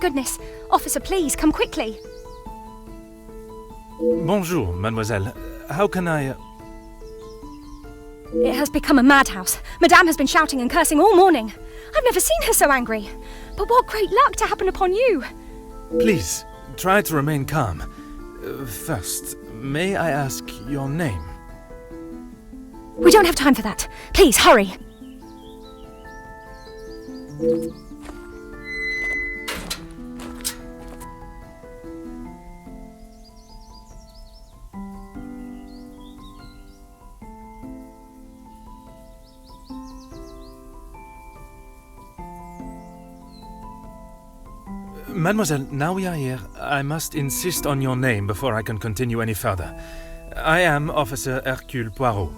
goodness. Officer, please, come quickly. Bonjour, mademoiselle. How can I... It has become a madhouse. Madame has been shouting and cursing all morning. I've never seen her so angry. But what great luck to happen upon you. Please, try to remain calm. First, may I ask your name? We don't have time for that. Please, hurry. Mademoiselle, now we are here, I must insist on your name before I can continue any further. I am Officer Hercule Poirot.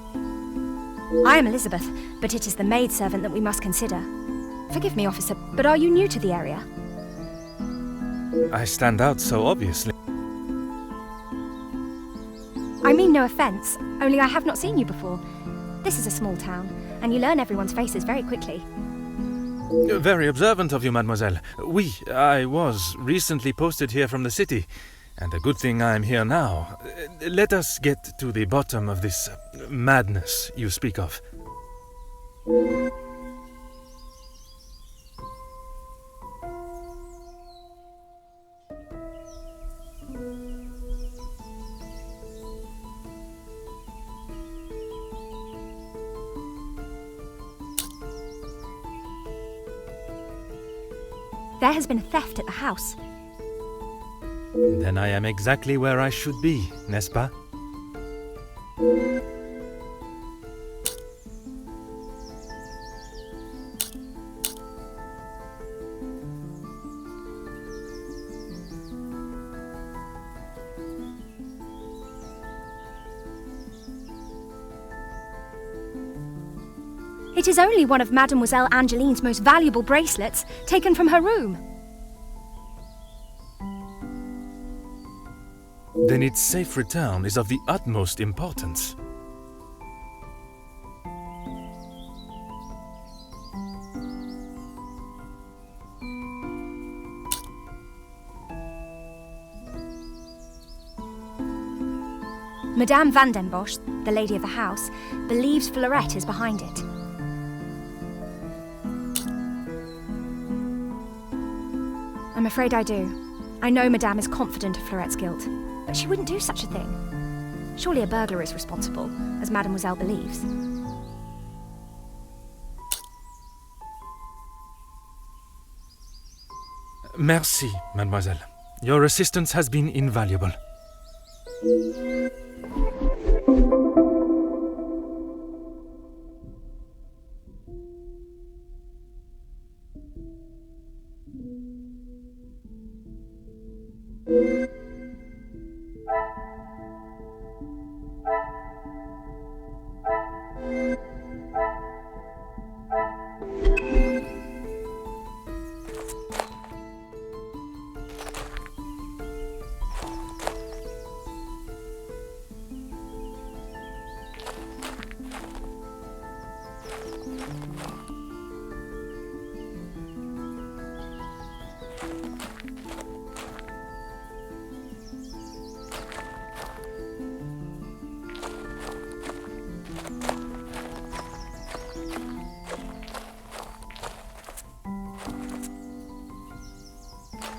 I am Elizabeth, but it is the maidservant that we must consider. Forgive me, officer, but are you new to the area? I stand out so obviously. I mean no offence, only I have not seen you before. This is a small town, and you learn everyone's faces very quickly. Very observant of you, mademoiselle. Oui, I was recently posted here from the city, and a good thing I am here now. Let us get to the bottom of this madness you speak of. There has been a theft at the house. Then I am exactly where I should be, n'est-ce pas? It is only one of Mademoiselle Angeline's most valuable bracelets, taken from her room. Then its safe return is of the utmost importance. Madame Van den Bosch, the lady of the house, believes Fleurette is behind it. I'm afraid I do. I know Madame is confident of Fleurette's guilt, but she wouldn't do such a thing. Surely a burglar is responsible, as Mademoiselle believes. Merci, mademoiselle. Your assistance has been invaluable.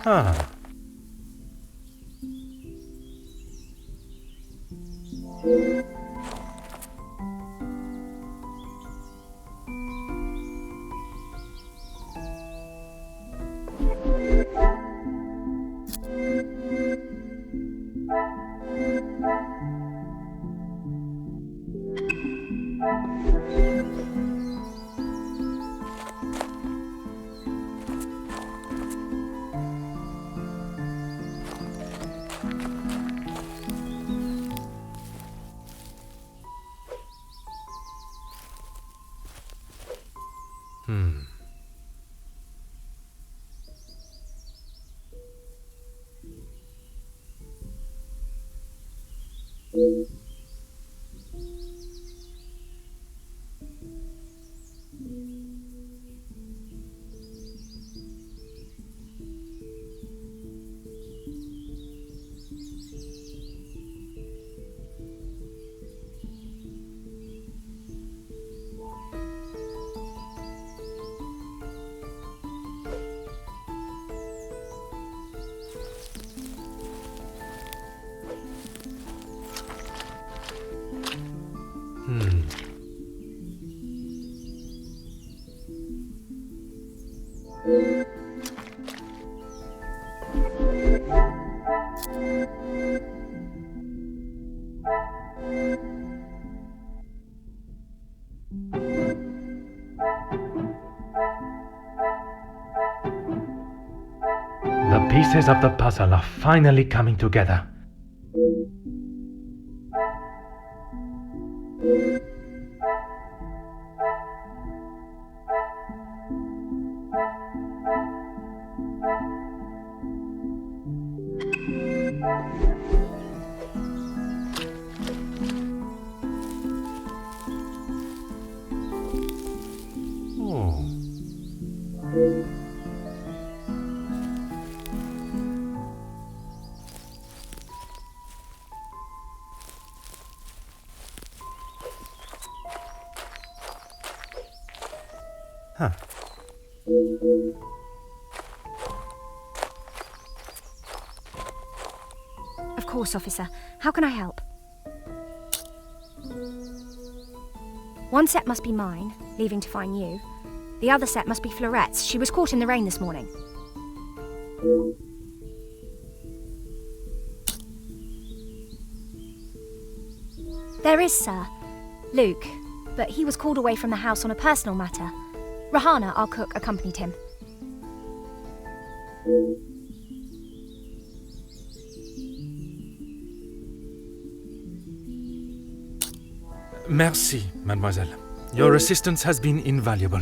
Ah. The pieces of the puzzle are finally coming together. Oh. Huh. Of course, officer. How can I help? One set must be mine, leaving to find you. The other set must be Fleurette's. She was caught in the rain this morning. There is, sir. Luke, but he was called away from the house on a personal matter. Rahana, our cook, accompanied him. Merci, mademoiselle. Your assistance has been invaluable.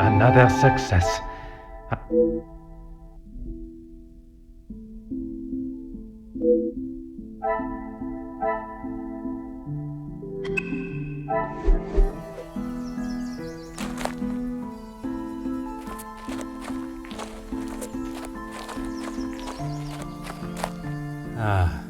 Another success. Ah.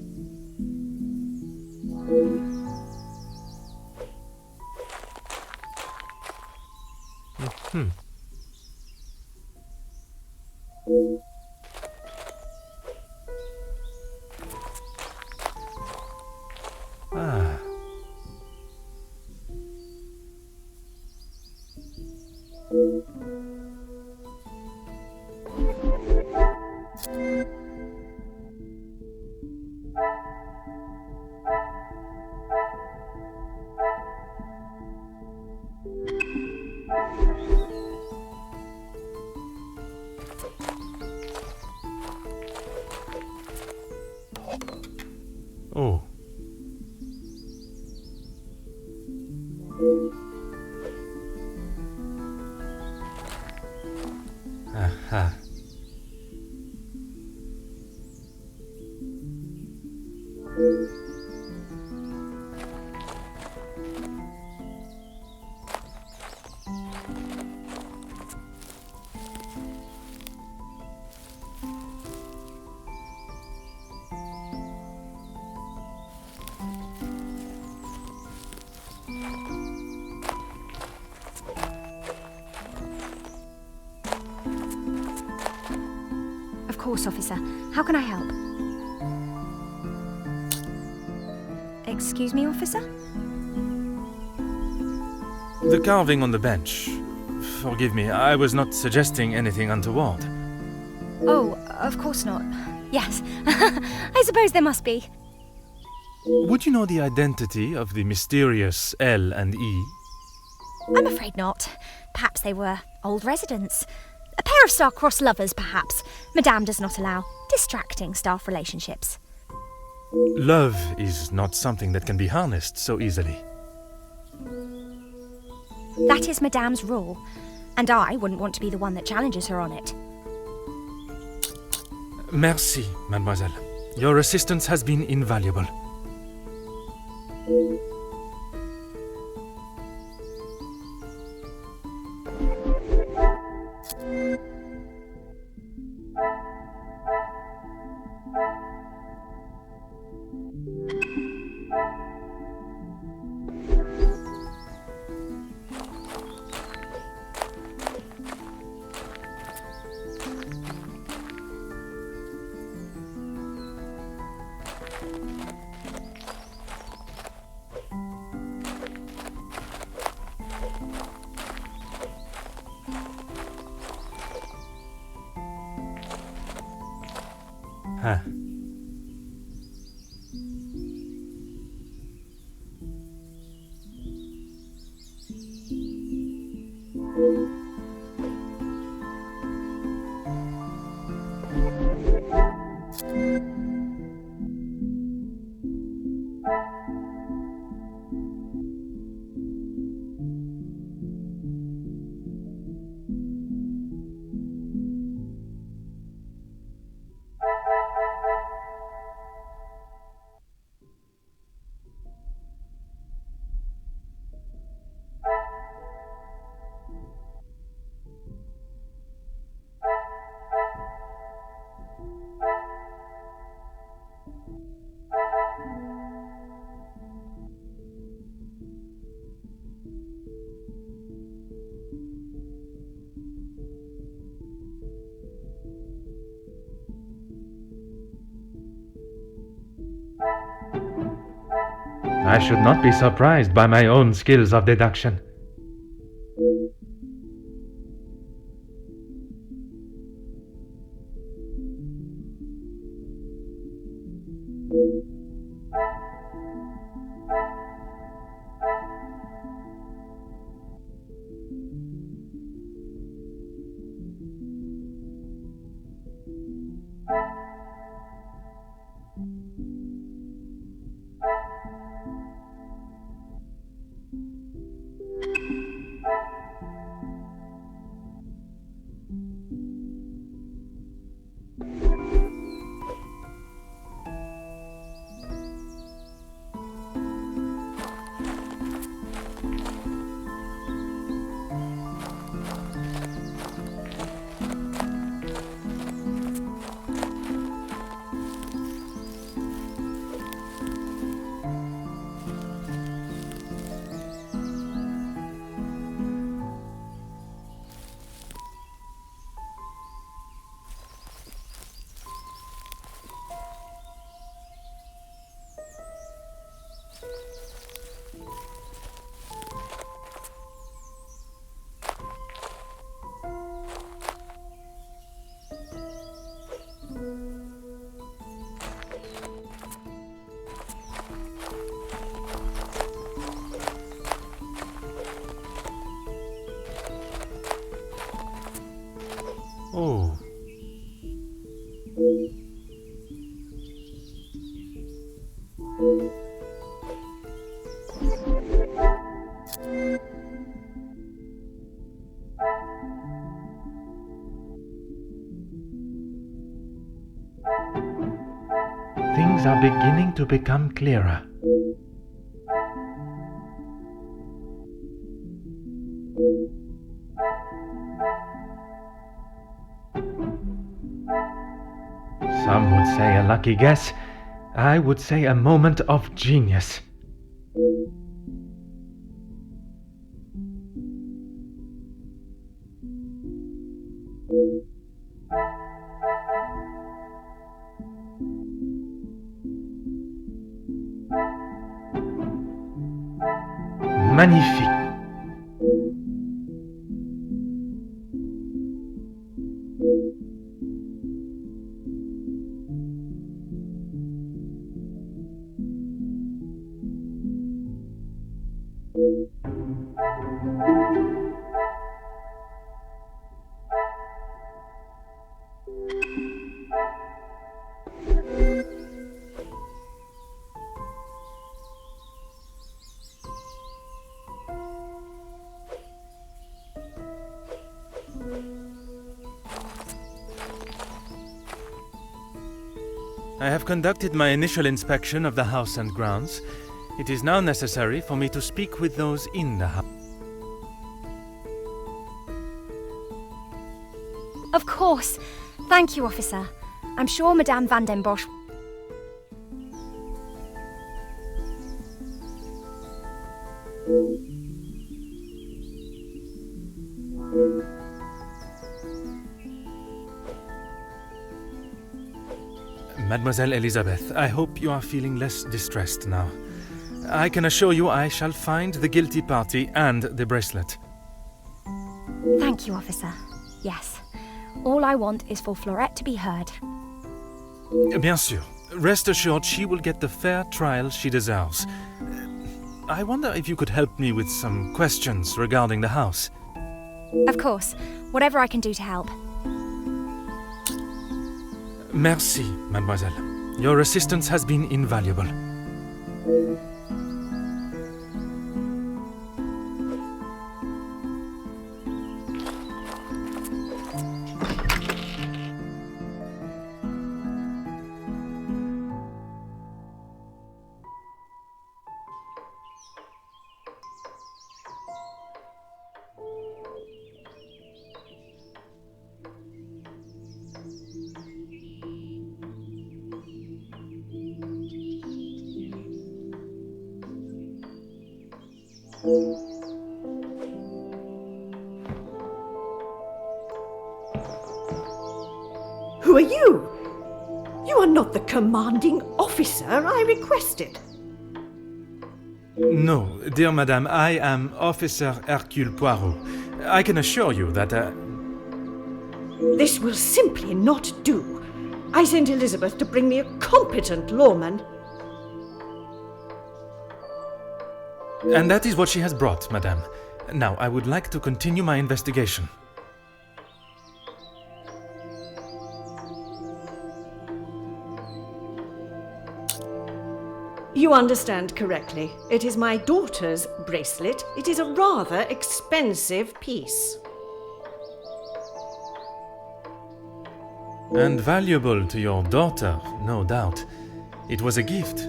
Ah. Oh. Aha. Of course, officer. How can I help? Excuse me, officer? The carving on the bench. Forgive me, I was not suggesting anything untoward. Oh, of course not. Yes, I suppose there must be. Would you know the identity of the mysterious L and E? I'm afraid not. Perhaps they were old residents. A pair of star-crossed lovers, perhaps. Madame does not allow distracting staff relationships. Love is not something that can be harnessed so easily. That is Madame's rule, and I wouldn't want to be the one that challenges her on it. Merci, mademoiselle. Your assistance has been invaluable. Huh. I should not be surprised by my own skills of deduction. Oh. Things are beginning to become clearer. Some would say a lucky guess. I would say a moment of genius. Magnifique. I have conducted my initial inspection of the house and grounds. It is now necessary for me to speak with those in the house. Of course. Thank you, officer. I'm sure Madame Van den Bosch... Mademoiselle Elizabeth, I hope you are feeling less distressed now. I can assure you I shall find the guilty party and the bracelet. Thank you, officer. Yes. All I want is for Florette to be heard. Bien sûr. Rest assured she will get the fair trial she deserves. I wonder if you could help me with some questions regarding the house. Of course. Whatever I can do to help. Merci, mademoiselle. Your assistance has been invaluable. Who are you? You are not the commanding officer I requested. No, dear madame, I am Officer Hercule Poirot. I can assure you that... This will simply not do. I sent Elizabeth to bring me a competent lawman. And that is what she has brought, madame. Now, I would like to continue my investigation. You understand correctly. It is my daughter's bracelet. It is a rather expensive piece. And valuable to your daughter, no doubt. It was a gift.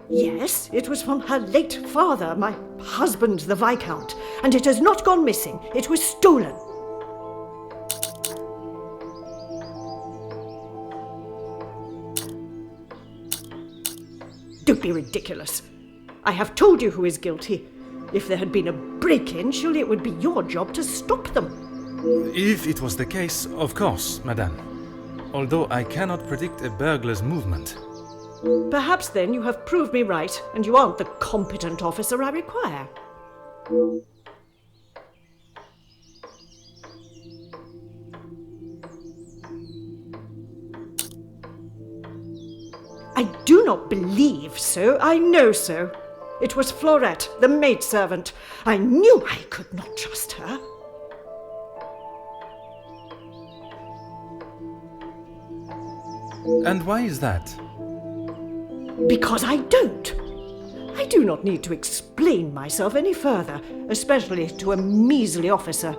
Yes, it was from her late father, my husband, the Viscount, and it has not gone missing. It was stolen. Don't be ridiculous. I have told you who is guilty. If there had been a break-in, surely it would be your job to stop them. If it was the case, of course, madame. Although I cannot predict a burglar's movement. Perhaps then you have proved me right, and you aren't the competent officer I require. I do not believe so. I know so. It was Florette, the maidservant. I knew I could not trust her. And why is that? Because I don't. I do not need to explain myself any further, especially to a measly officer.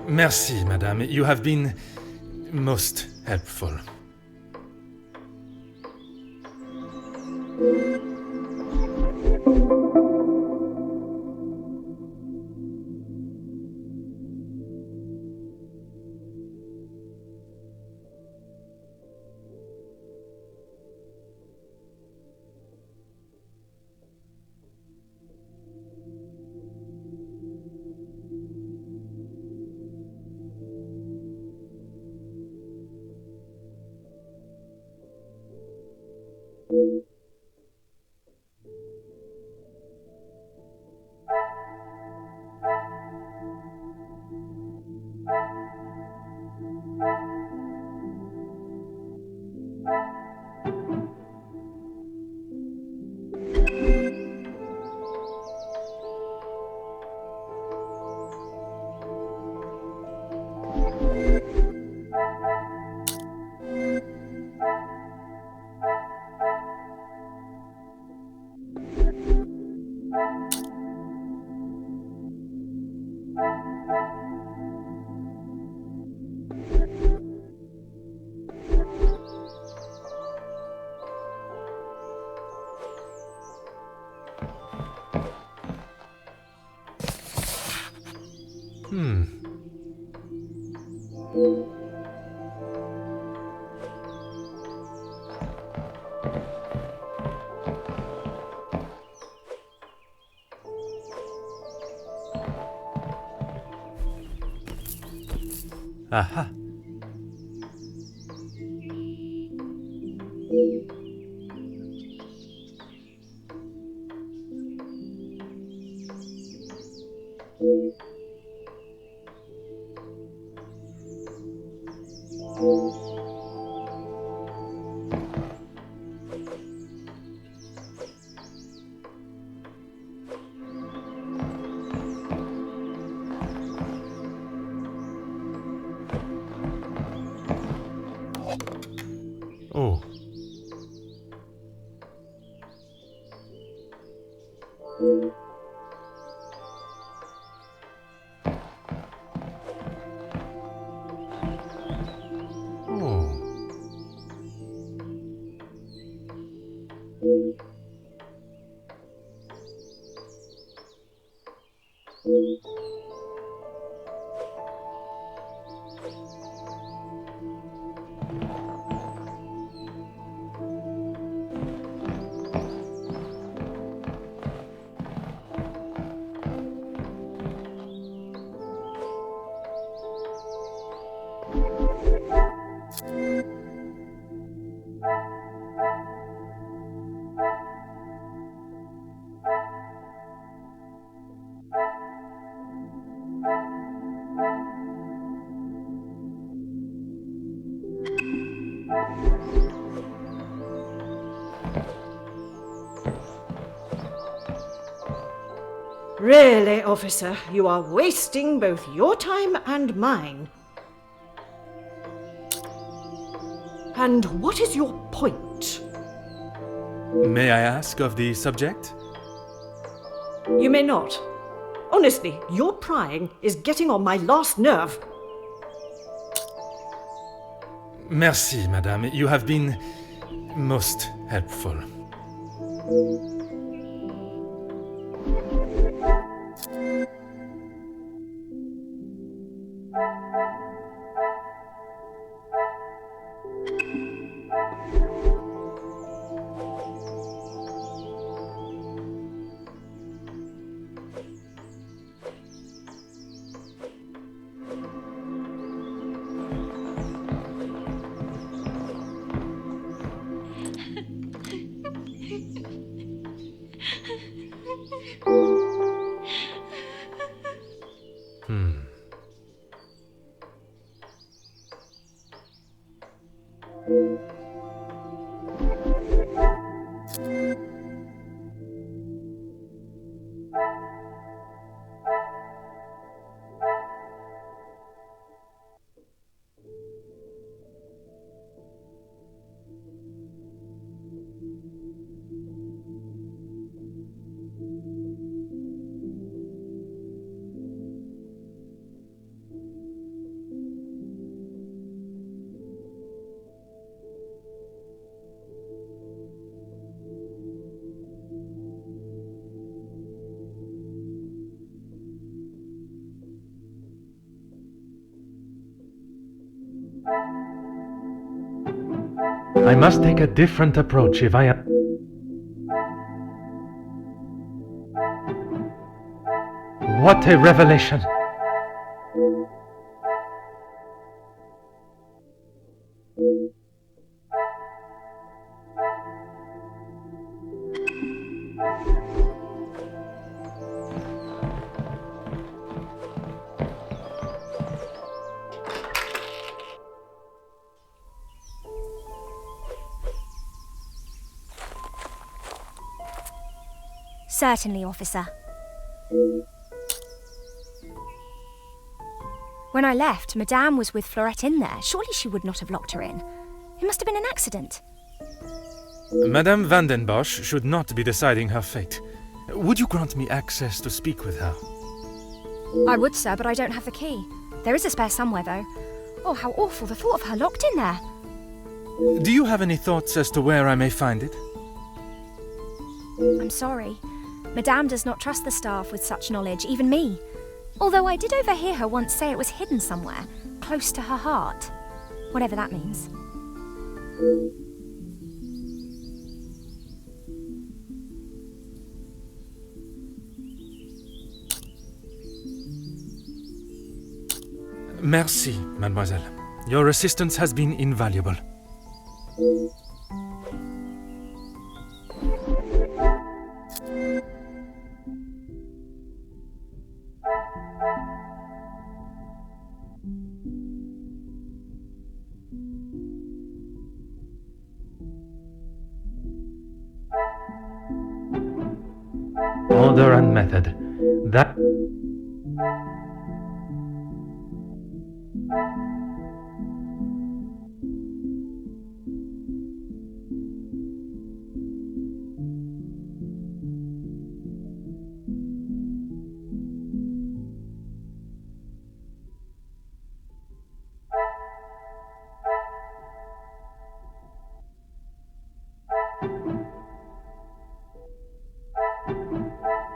Merci, madame. You have been most helpful. Aha. Oh. Oh. Really, officer, you are wasting both your time and mine. And what is your point? May I ask of the subject? You may not. Honestly, your prying is getting on my last nerve. Merci, madame. You have been most helpful. I must take a different approach if I am... What a revelation! Certainly, officer. When I left, Madame was with Fleurette in there. Surely she would not have locked her in. It must have been an accident. Madame van den Bosch should not be deciding her fate. Would you grant me access to speak with her? I would, sir, but I don't have the key. There is a spare somewhere, though. Oh, how awful, the thought of her locked in there. Do you have any thoughts as to where I may find it? I'm sorry. Madame does not trust the staff with such knowledge, even me. Although I did overhear her once say it was hidden somewhere, close to her heart. Whatever that means. Merci, mademoiselle. Your assistance has been invaluable. order and method. That...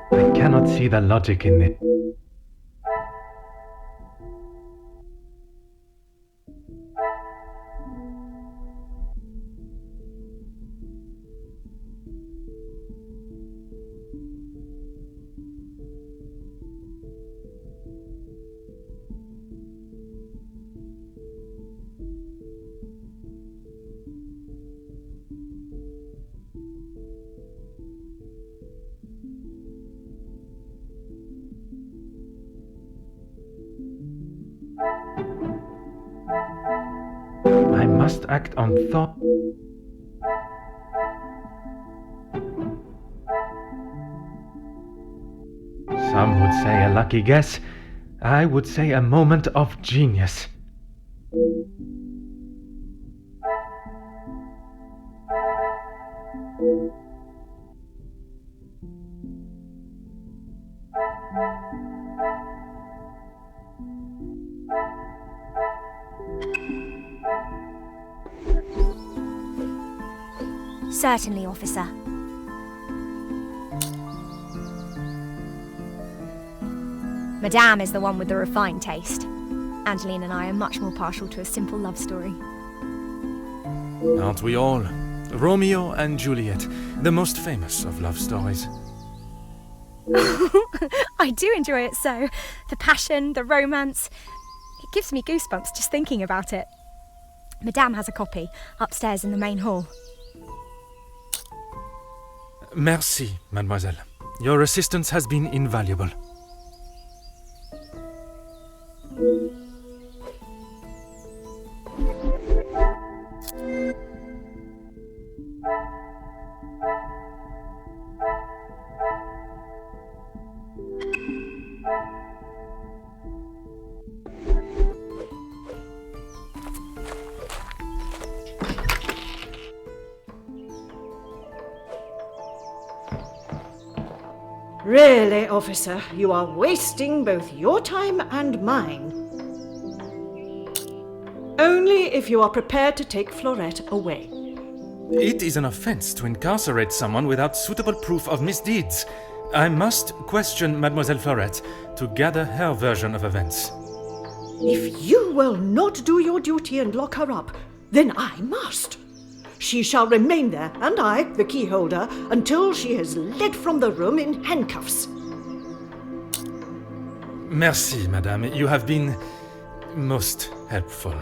I cannot see the logic in it. I must act on thought. Some would say a lucky guess. I would say a moment of genius. Certainly, officer. Madame is the one with the refined taste. Angeline and I are much more partial to a simple love story. Aren't we all? Romeo and Juliet, the most famous of love stories. I do enjoy it so. The passion, the romance. It gives me goosebumps just thinking about it. Madame has a copy upstairs in the main hall. Merci, mademoiselle. Your assistance has been invaluable. Really, officer, you are wasting both your time and mine. Only if you are prepared to take Florette away. It is an offense to incarcerate someone without suitable proof of misdeeds. I must question Mademoiselle Florette to gather her version of events. If you will not do your duty and lock her up, then I must. She shall remain there, and I, the key holder, until she is led from the room in handcuffs. Merci, madame. You have been most helpful.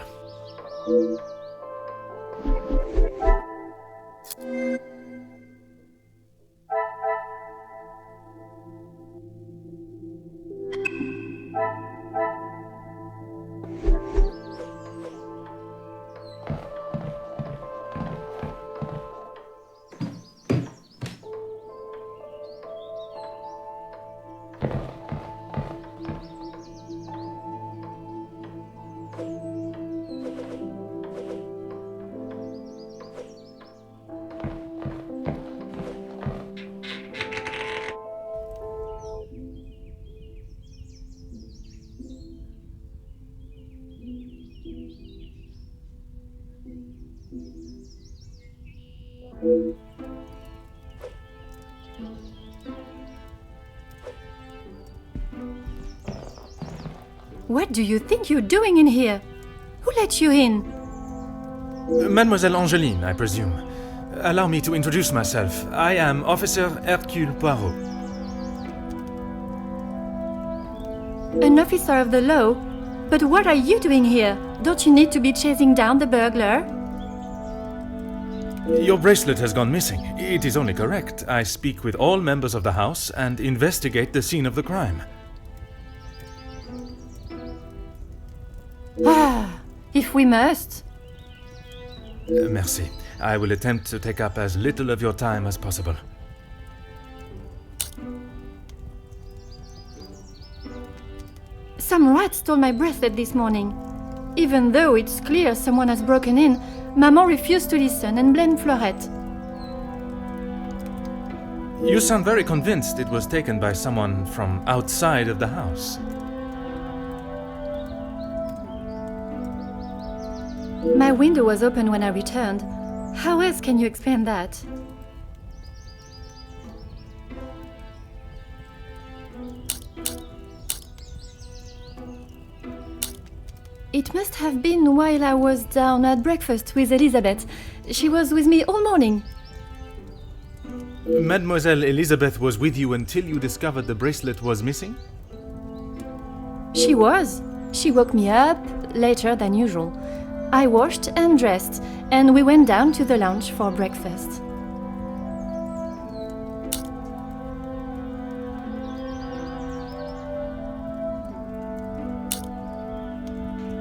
What do you think you're doing in here? Who let you in? Mademoiselle Angeline, I presume. Allow me to introduce myself. I am Officer Hercule Poirot. An officer of the law? But what are you doing here? Don't you need to be chasing down the burglar? Your bracelet has gone missing. It is only correct. I speak with all members of the house and investigate the scene of the crime. Ah, if we must. Merci. I will attempt to take up as little of your time as possible. Some rat stole my bracelet this morning. Even though it's clear someone has broken in, Maman refused to listen and blamed Fleurette. You sound very convinced it was taken by someone from outside of the house. My window was open when I returned. How else can you explain that? It must have been while I was down at breakfast with Elizabeth. She was with me all morning. Mademoiselle Elizabeth was with you until you discovered the bracelet was missing? She was. She woke me up later than usual. I washed and dressed, and we went down to the lounge for breakfast.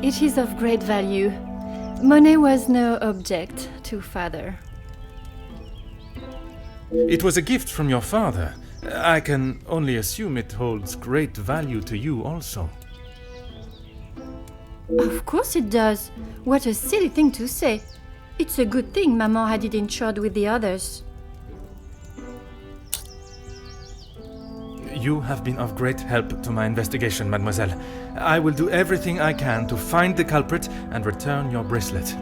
It is of great value. Money was no object to father. It was a gift from your father. I can only assume it holds great value to you also. Of course it does. What a silly thing to say. It's a good thing Maman had it insured with the others. You have been of great help to my investigation, mademoiselle. I will do everything I can to find the culprit and return your bracelet.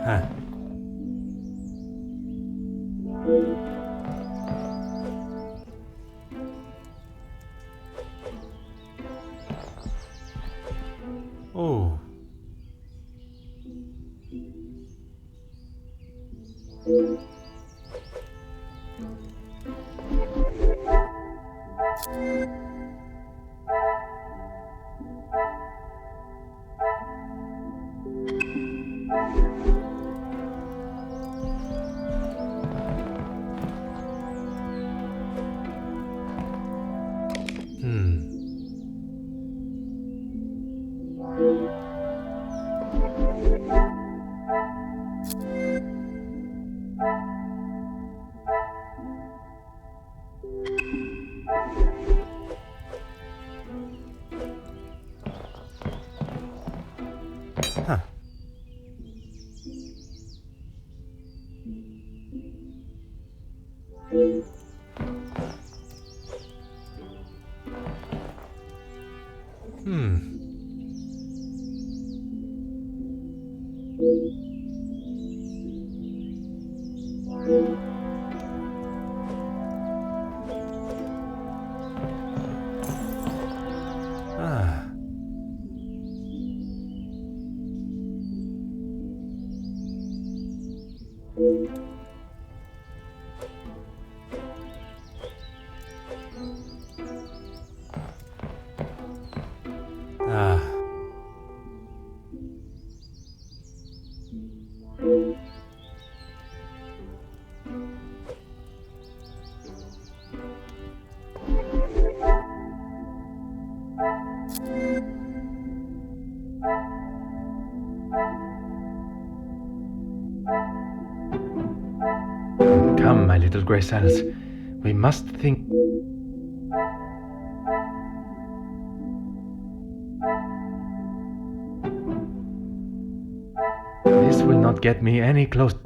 Huh. Oh. Huh. Ah. Ah. Come, my little grey cells. We must think. This will not get me any closer.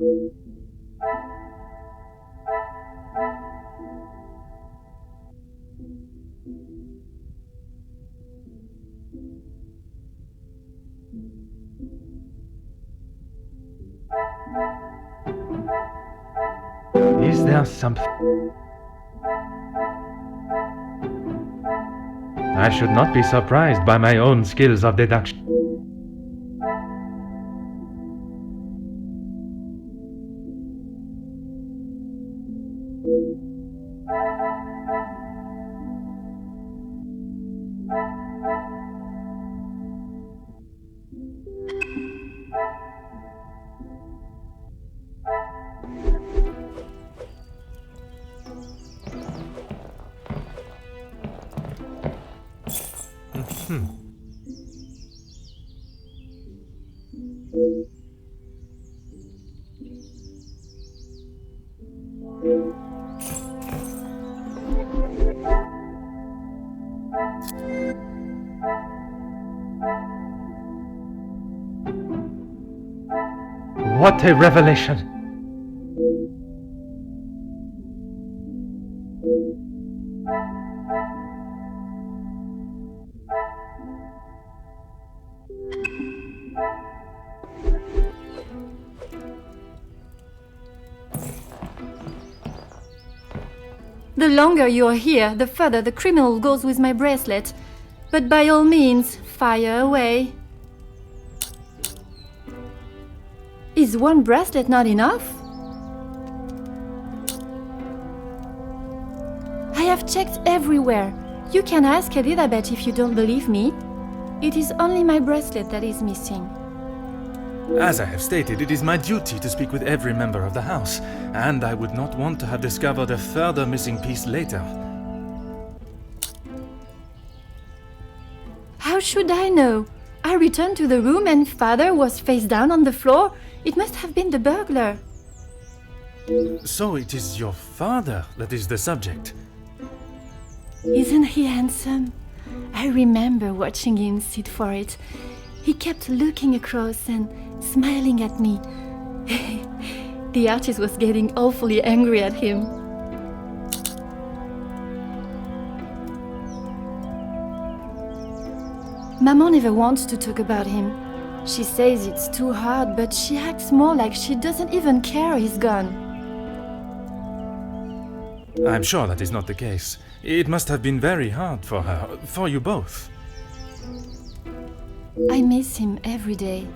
Is there something? I should not be surprised by my own skills of deduction. What a revelation! The longer you're here, the further the criminal goes with my bracelet. But by all means, fire away. Is one bracelet not enough? I have checked everywhere. You can ask Elizabeth if you don't believe me. It is only my bracelet that is missing. As I have stated, it is my duty to speak with every member of the house, and I would not want to have discovered a further missing piece later. How should I know? I returned to the room and Father was face down on the floor. It must have been the burglar. So it is your father that is the subject. Isn't he handsome? I remember watching him sit for it. He kept looking across and smiling at me. The artist was getting awfully angry at him. Maman never wants to talk about him. She says it's too hard, but she acts more like she doesn't even care he's gone. I'm sure that is not the case. It must have been very hard for her, for you both. I miss him every day.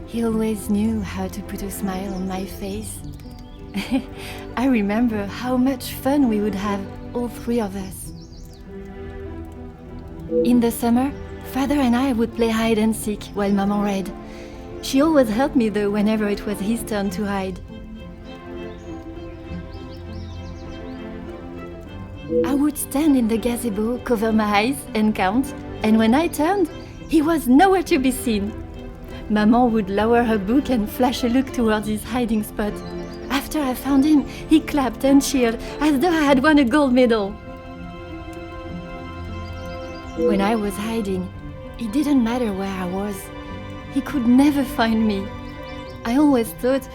He always knew how to put a smile on my face. I remember how much fun we would have, all three of us. In the summer, Father and I would play hide and seek while Maman read. She always helped me though whenever it was his turn to hide. I would stand in the gazebo, cover my eyes and count, and when I turned, he was nowhere to be seen. Maman would lower her book and flash a look towards his hiding spot. After I found him, he clapped and cheered as though I had won a gold medal. When I was hiding, it didn't matter where I was. He could never find me. I always thought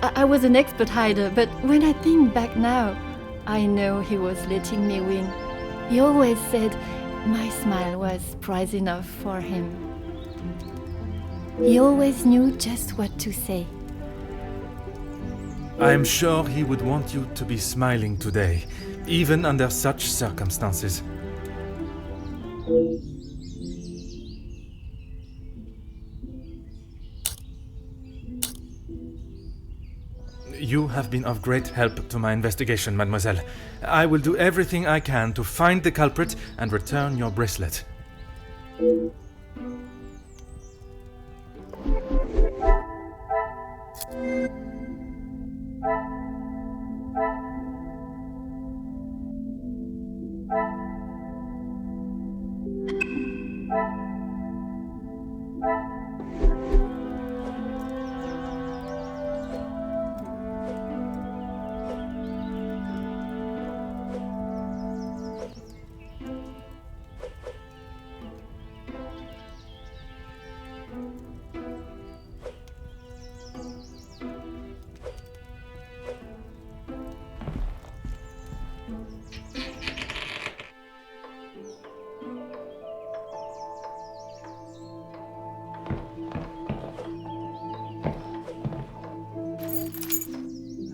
I was an expert hider, but when I think back now, I know he was letting me win. He always said my smile was prize enough for him. He always knew just what to say. I am sure he would want you to be smiling today, even under such circumstances. You have been of great help to my investigation, mademoiselle. I will do everything I can to find the culprit and return your bracelet.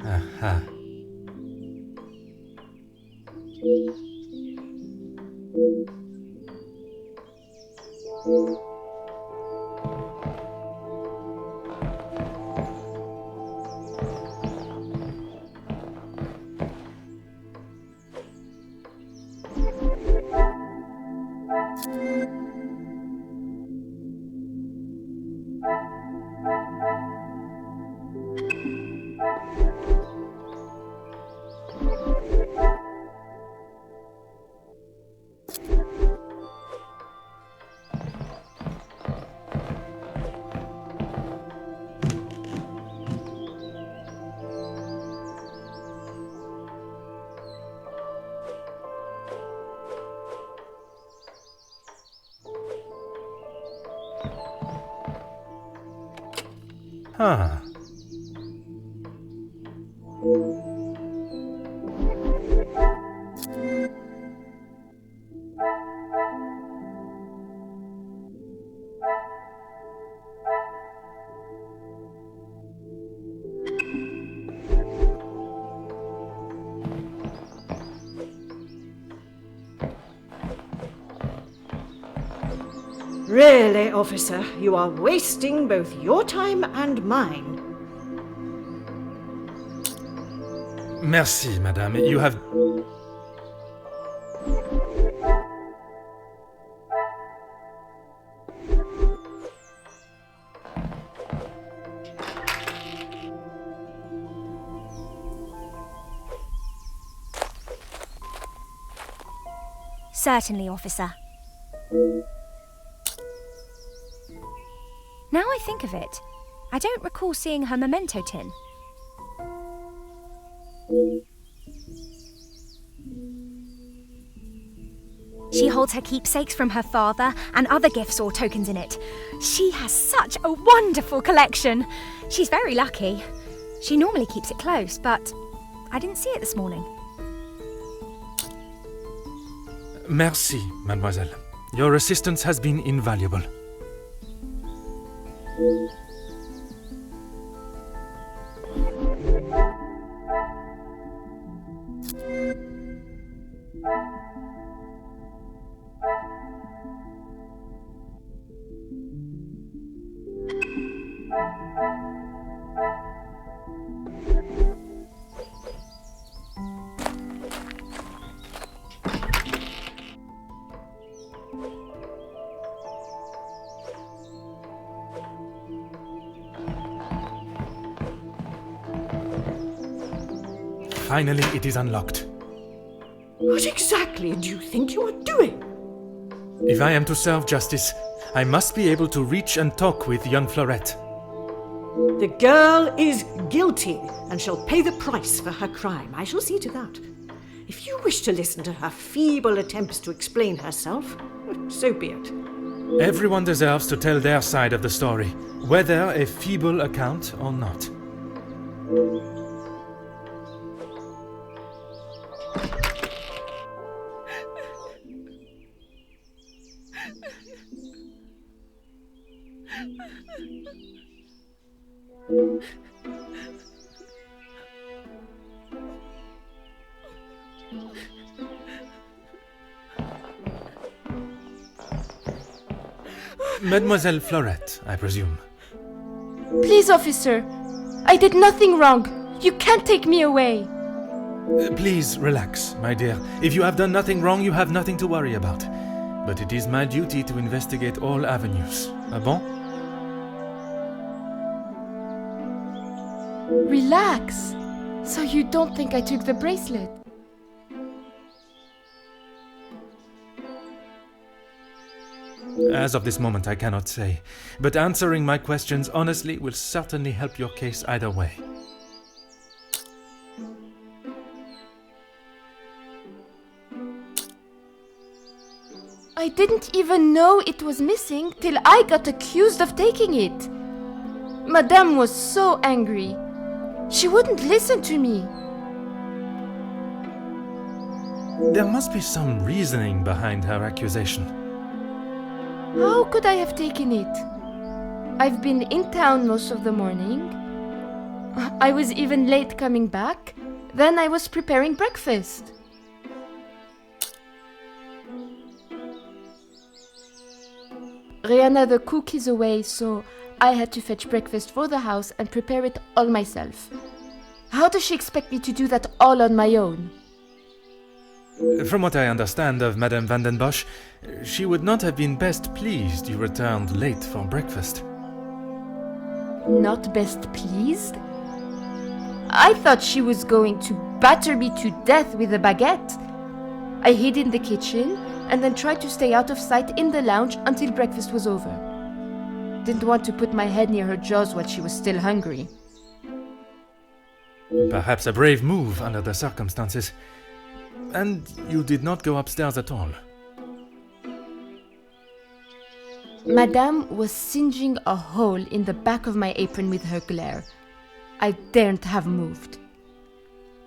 Aha. Ah. Really, officer, you are wasting both your time and mine. Merci, madame. You have... Certainly, officer. Now I think of it, I don't recall seeing her memento tin. She holds her keepsakes from her father and other gifts or tokens in it. She has such a wonderful collection. She's very lucky. She normally keeps it close, but I didn't see it this morning. Merci, mademoiselle. Your assistance has been invaluable. Finally, it is unlocked. What exactly do you think you are doing? If I am to serve justice, I must be able to reach and talk with young Florette. The girl is guilty and shall pay the price for her crime. I shall see to that. If you wish to listen to her feeble attempts to explain herself, so be it. Everyone deserves to tell their side of the story, whether a feeble account or not. Mademoiselle Florette, I presume. Please, officer. I did nothing wrong. You can't take me away. Please relax, my dear. If you have done nothing wrong, you have nothing to worry about. But it is my duty to investigate all avenues. Ah bon? Relax. So you don't think I took the bracelet? As of this moment, I cannot say. But answering my questions honestly will certainly help your case either way. I didn't even know it was missing till I got accused of taking it. Madame was so angry. She wouldn't listen to me. There must be some reasoning behind her accusation. How could I have taken it? I've been in town most of the morning. I was even late coming back. Then I was preparing breakfast. Rihanna the cook is away, so I had to fetch breakfast for the house and prepare it all myself. How does she expect me to do that all on my own? From what I understand of Madame Van den Bosch, she would not have been best pleased you returned late for breakfast. Not best pleased? I thought she was going to batter me to death with a baguette. I hid in the kitchen and then tried to stay out of sight in the lounge until breakfast was over. Didn't want to put my head near her jaws while she was still hungry. Perhaps a brave move under the circumstances. And you did not go upstairs at all. Madame was singeing a hole in the back of my apron with her glare. I daren't have moved.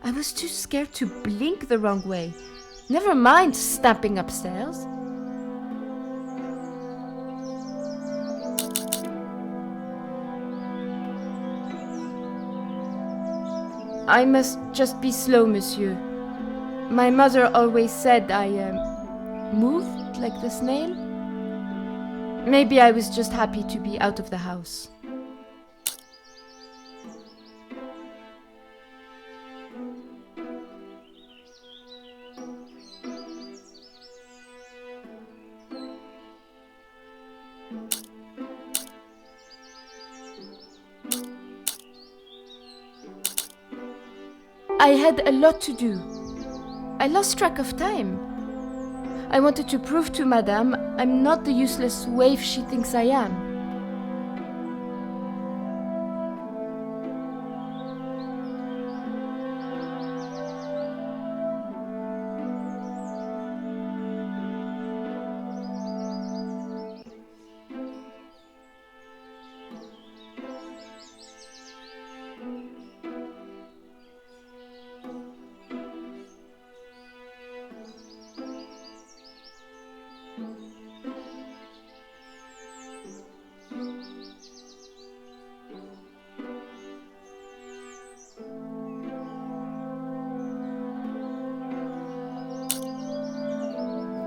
I was too scared to blink the wrong way. Never mind stamping upstairs. I must just be slow, monsieur. My mother always said I moved like the snail. Maybe I was just happy to be out of the house. I had a lot to do. I lost track of time. I wanted to prove to Madame I'm not the useless waif she thinks I am.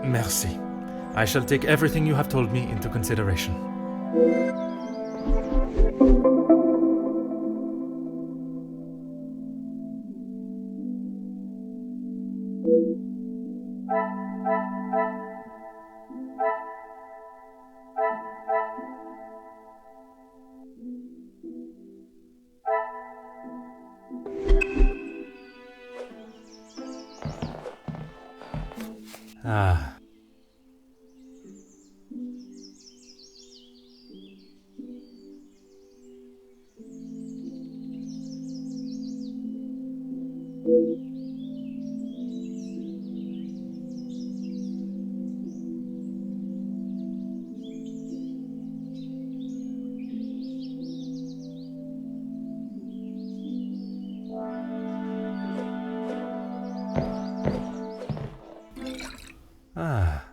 Merci. I shall take everything you have told me into consideration. Ah. Ah.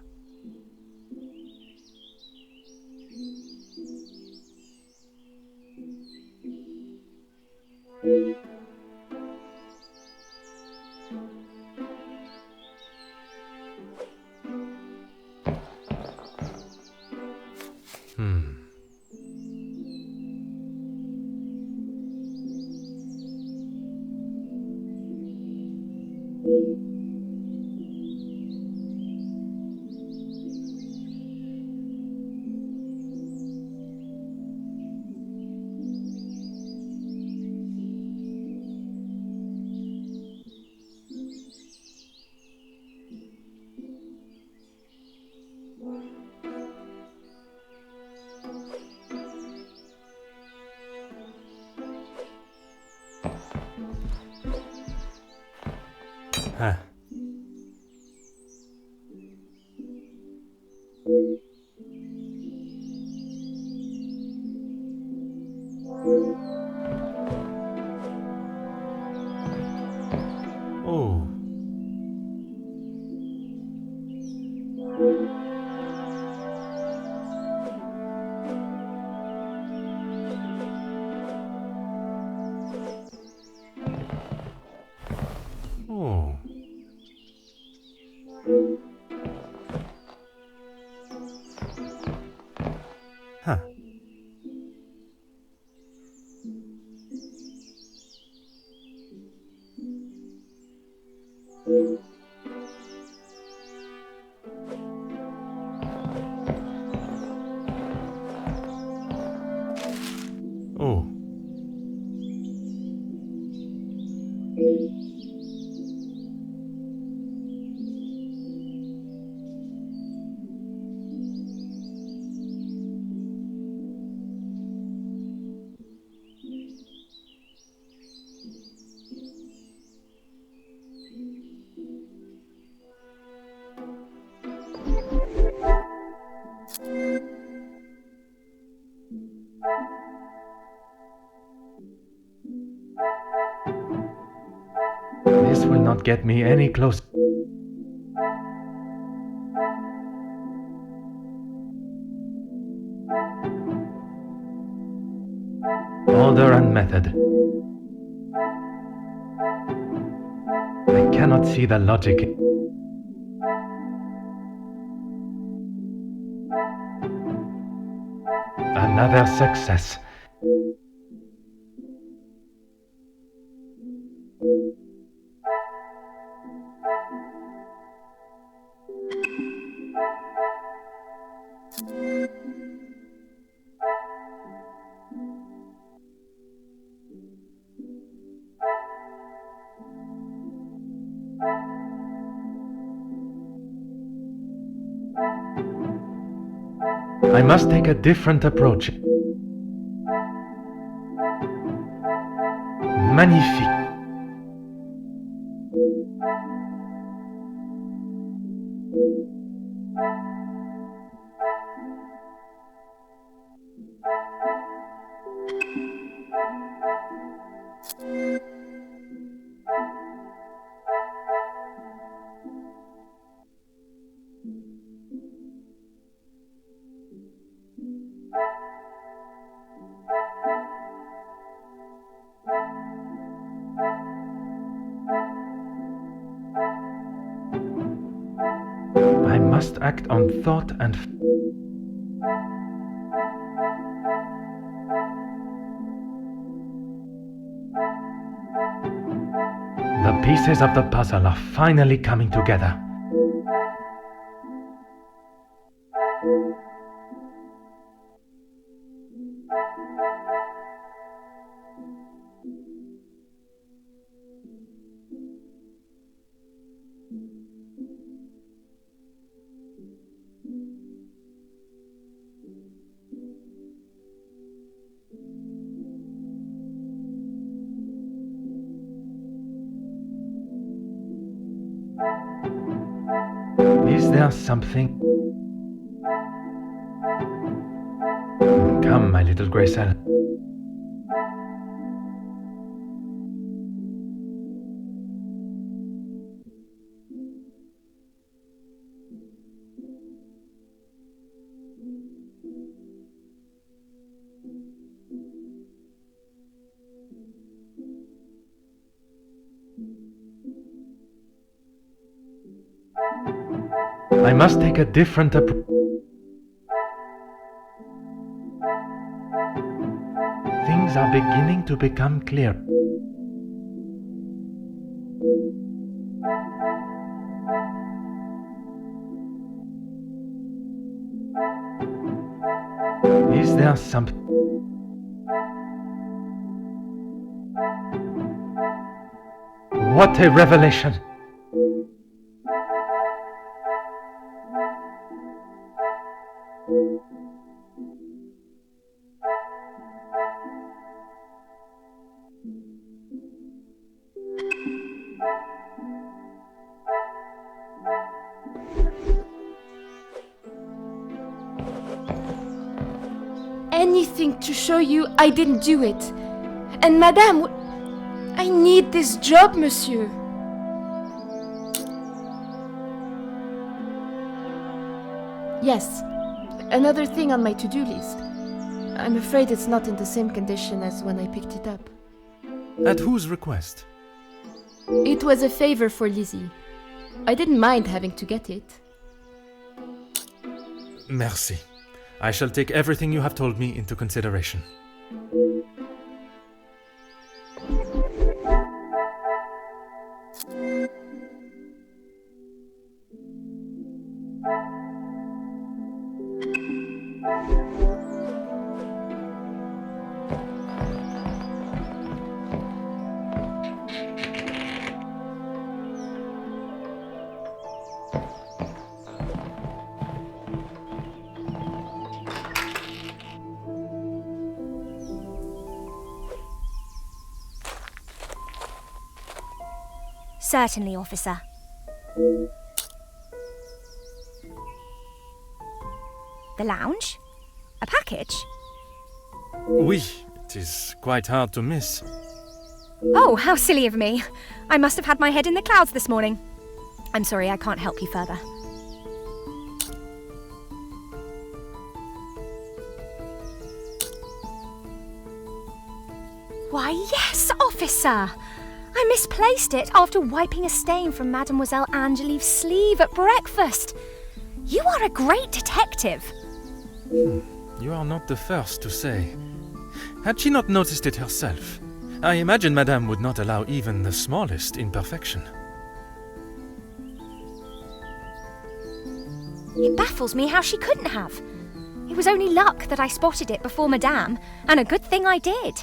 Huh. Oh. Oh. Huh. Oh. This will not get me any closer. Order and method. I cannot see the logic. Another success. I must take a different approach. Magnifique. I must act on thought and the pieces of the puzzle are finally coming together. Is there something? Come, my little grey cell. I must take a different approach. Things are beginning to become clear. Is there something? What a revelation! Anything to show you I didn't do it. And Madame, I need this job, monsieur. Yes, another thing on my to-do list. I'm afraid it's not in the same condition as when I picked it up. At whose request? It was a favor for Lizzie. I didn't mind having to get it. Merci. I shall take everything you have told me into consideration. Certainly, officer. The lounge? A package? Oui, it is quite hard to miss. Oh, how silly of me. I must have had my head in the clouds this morning. I'm sorry, I can't help you further. Why, yes, officer! I misplaced it after wiping a stain from Mademoiselle Angelieve's sleeve at breakfast. You are a great detective. You are not the first to say. Had she not noticed it herself, I imagine Madame would not allow even the smallest imperfection. It baffles me how she couldn't have. It was only luck that I spotted it before Madame, and a good thing I did.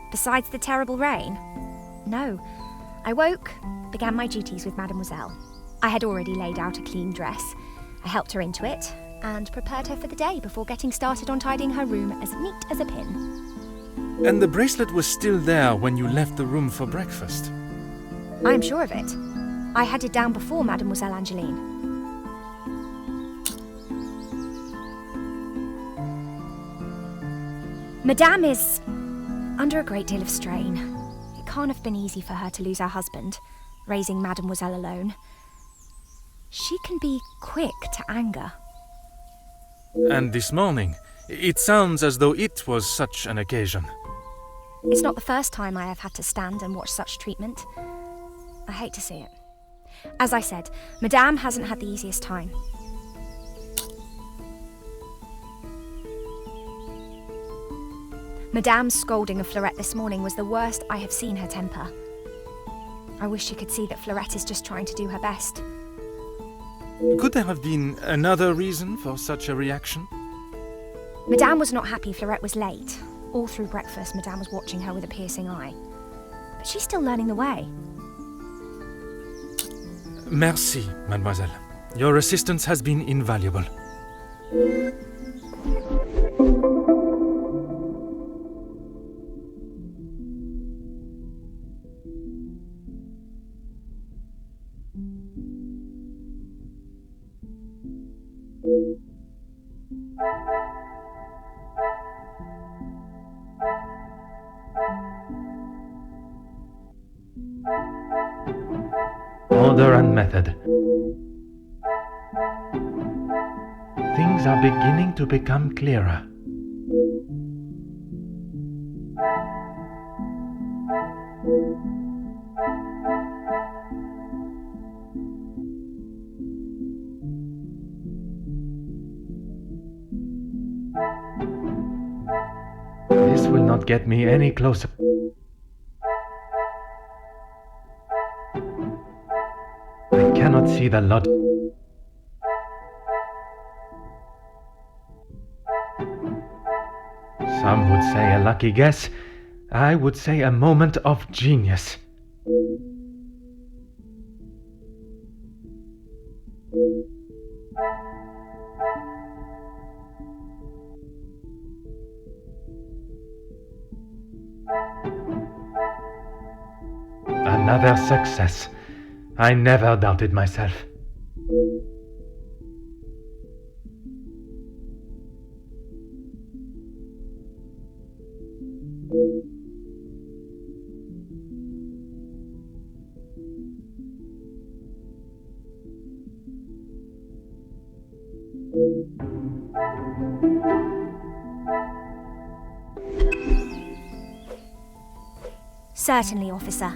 Besides the terrible rain? No. I woke, began my duties with Mademoiselle. I had already laid out a clean dress. I helped her into it, and prepared her for the day before getting started on tidying her room as neat as a pin. And the bracelet was still there when you left the room for breakfast? I am sure of it. I had it down before Mademoiselle Angeline. Madame is under a great deal of strain. It can't have been easy for her to lose her husband, raising Mademoiselle alone. She can be quick to anger. And this morning, it sounds as though it was such an occasion. It's not the first time I have had to stand and watch such treatment. I hate to see it. As I said, Madame hasn't had the easiest time. Madame's scolding of Fleurette this morning was the worst I have seen her temper. I wish she could see that Fleurette is just trying to do her best. Could there have been another reason for such a reaction? Madame was not happy Fleurette was late. All through breakfast, Madame was watching her with a piercing eye. But she's still learning the way. Merci, mademoiselle. Your assistance has been invaluable. Order and method. Things are beginning to become clearer. This will not get me any closer. I cannot see the lot. Some would say a lucky guess. I would say a moment of genius. Another success. I never doubted myself. Certainly, officer.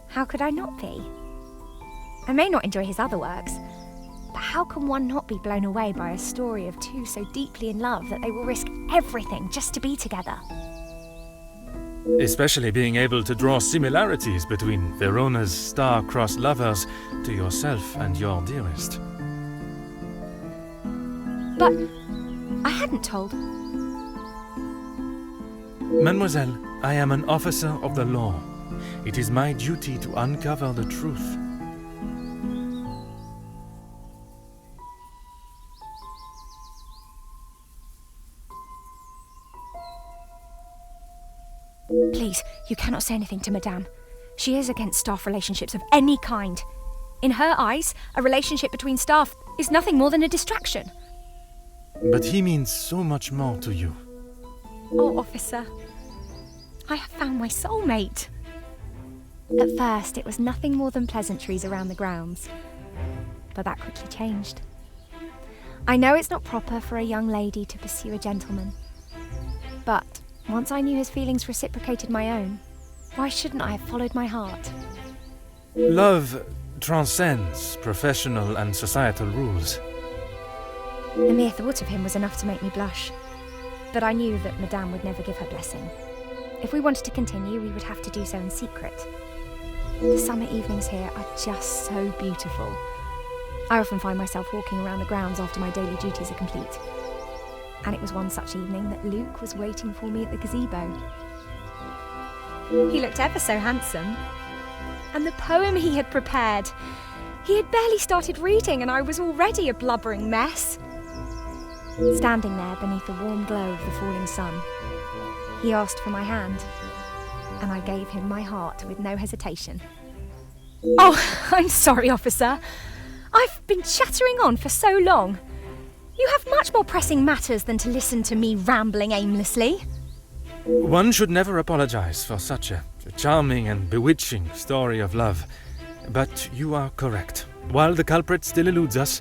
How could I not be? I may not enjoy his other works, but how can one not be blown away by a story of two so deeply in love that they will risk everything just to be together? Especially being able to draw similarities between Verona's star-crossed lovers to yourself and your dearest. But I hadn't told. Mademoiselle, I am an officer of the law. It is my duty to uncover the truth. Please, you cannot say anything to Madame. She is against staff relationships of any kind. In her eyes, a relationship between staff is nothing more than a distraction. but he means so much more to you. Oh, officer, I have found my soulmate. At first, it was nothing more than pleasantries around the grounds, but that quickly changed. I know it's not proper for a young lady to pursue a gentleman, but once I knew his feelings reciprocated my own, why shouldn't I have followed my heart? Love transcends professional and societal rules. The mere thought of him was enough to make me blush, but I knew that Madame would never give her blessing. If we wanted to continue, we would have to do so in secret. The summer evenings here are just so beautiful. I often find myself walking around the grounds after my daily duties are complete. And it was one such evening that Luke was waiting for me at the gazebo. He looked ever so handsome. And the poem he had prepared, he had barely started reading and I was already a blubbering mess. Standing there beneath the warm glow of the falling sun, he asked for my hand, and I gave him my heart with no hesitation. Oh, I'm sorry, officer. I've been chattering on for so long. You have much more pressing matters than to listen to me rambling aimlessly. One should never apologize for such a charming and bewitching story of love. But you are correct. While the culprit still eludes us,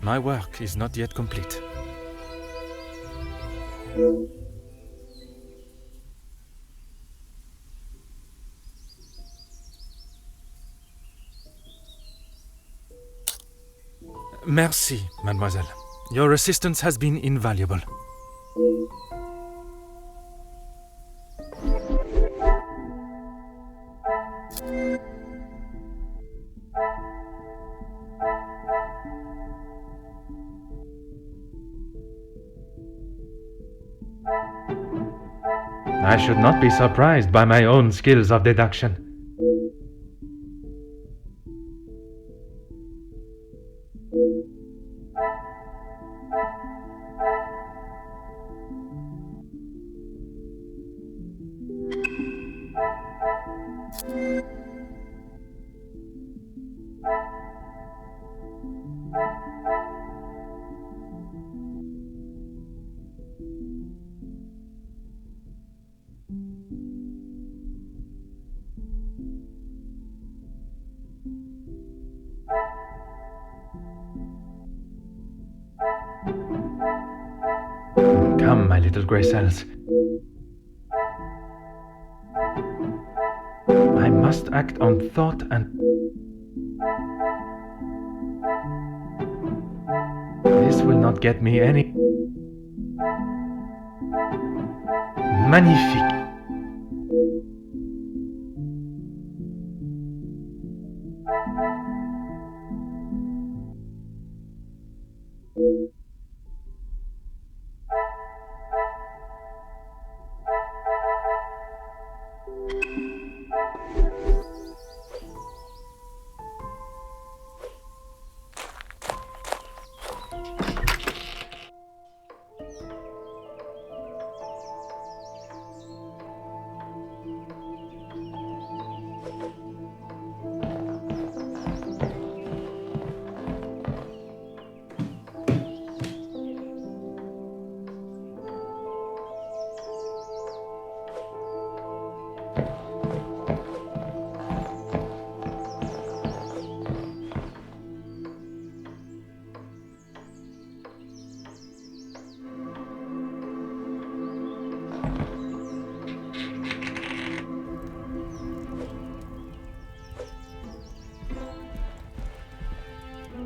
my work is not yet complete. Merci, mademoiselle. Your assistance has been invaluable. I should not be surprised by my own skills of deduction. Come, my little grey cells. I must act on thought and... This will not get me any... Magnifique!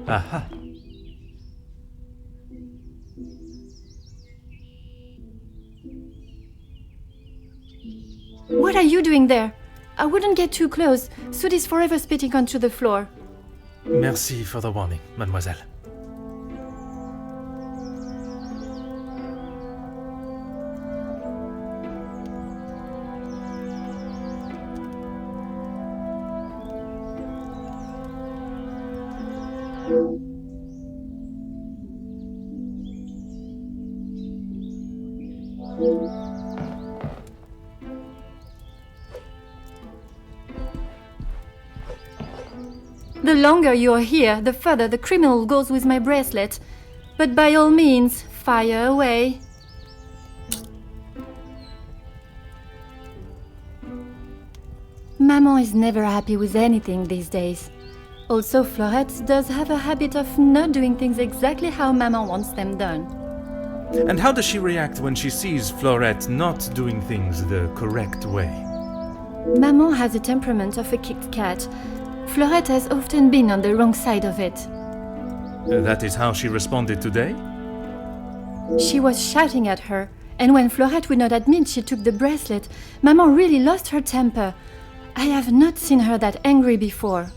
Aha. What are you doing there? I wouldn't get too close. Soot is forever spitting onto the floor. Merci for the warning, mademoiselle. The longer you are here, the further the criminal goes with my bracelet. But by all means, Fire away. Maman is never happy with anything these days. Also, Florette does have a habit of not doing things exactly how Maman wants them done. And how does she react when she sees Florette not doing things the correct way? Maman has the temperament of a kicked cat. Florette has often been on the wrong side of it. That is how she responded today? She was shouting at her, and when Florette would not admit she took the bracelet, Maman really lost her temper. I have not seen her that angry before.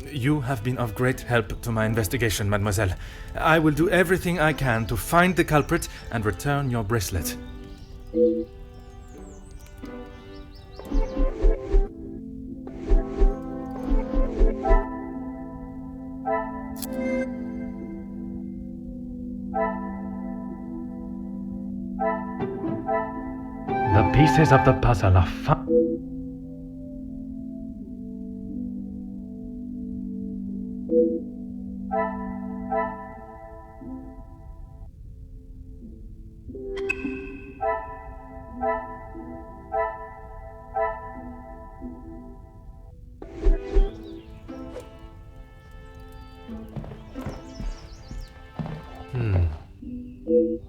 You have been of great help to my investigation, mademoiselle. I will do everything I can to find the culprit and return your bracelet. The pieces of the puzzle are found.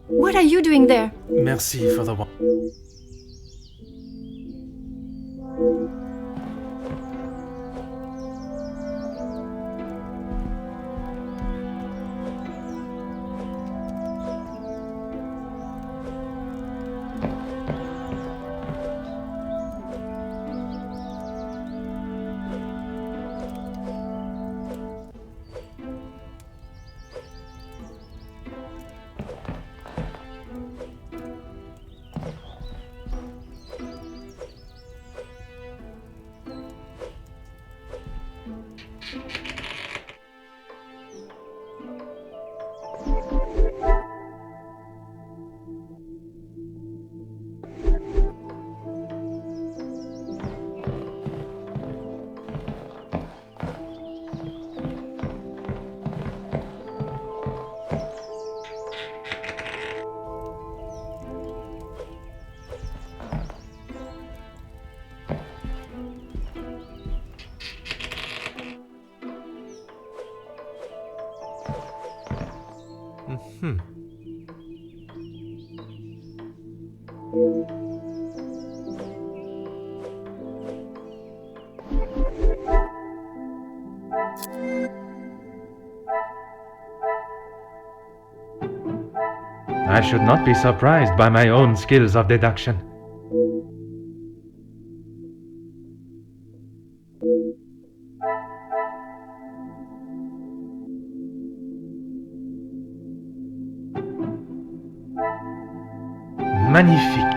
What are you doing there? Merci for the one. I should not be surprised by my own skills of deduction. Magnifique.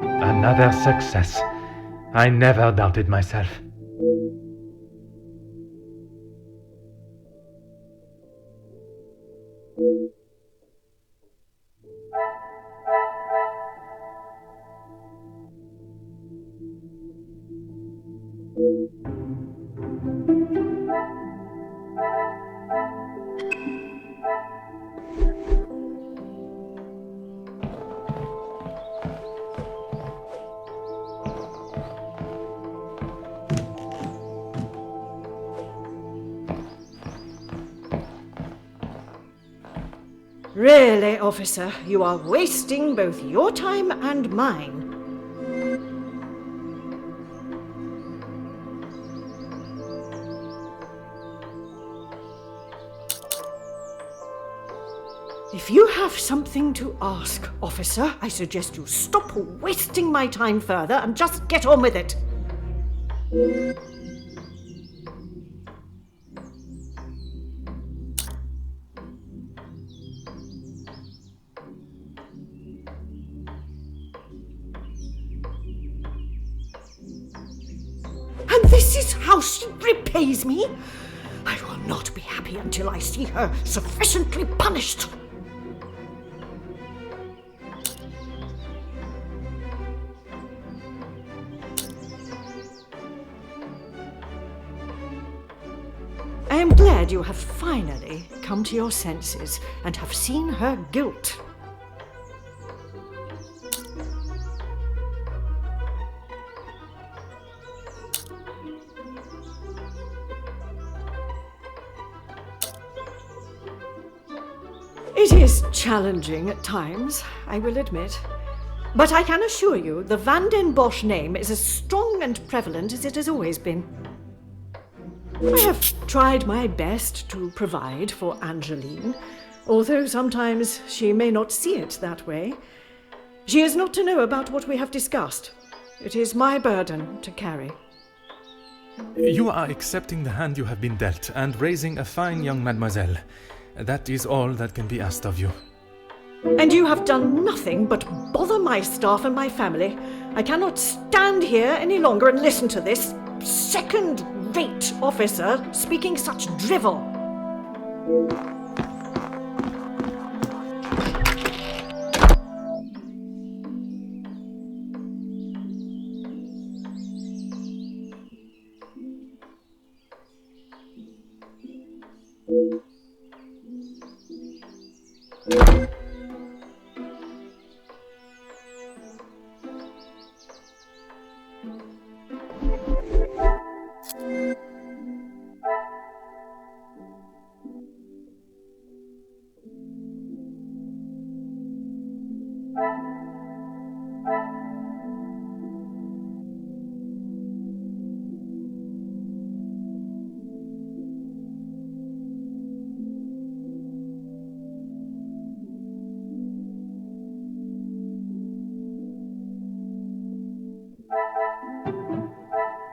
Another success. I never doubted myself. Really, officer, you are wasting both your time and mine. If you have something to ask, officer, I suggest you stop wasting my time further and just get on with it. And this is how she repays me? I will not be happy until I see her sufficiently punished. am glad you have finally come to your senses and have seen her guilt. It is challenging at times, I will admit. But I can assure you the Van den Bosch name is as strong and prevalent as it has always been. I have tried my best to provide for Angeline, although sometimes she may not see it that way. She is not to know about what we have discussed. It is my burden to carry. You are accepting the hand you have been dealt and raising a fine young mademoiselle. That is all that can be asked of you. And you have done nothing but bother my staff and my family. I cannot stand here any longer and listen to this second-rate officer speaking such drivel.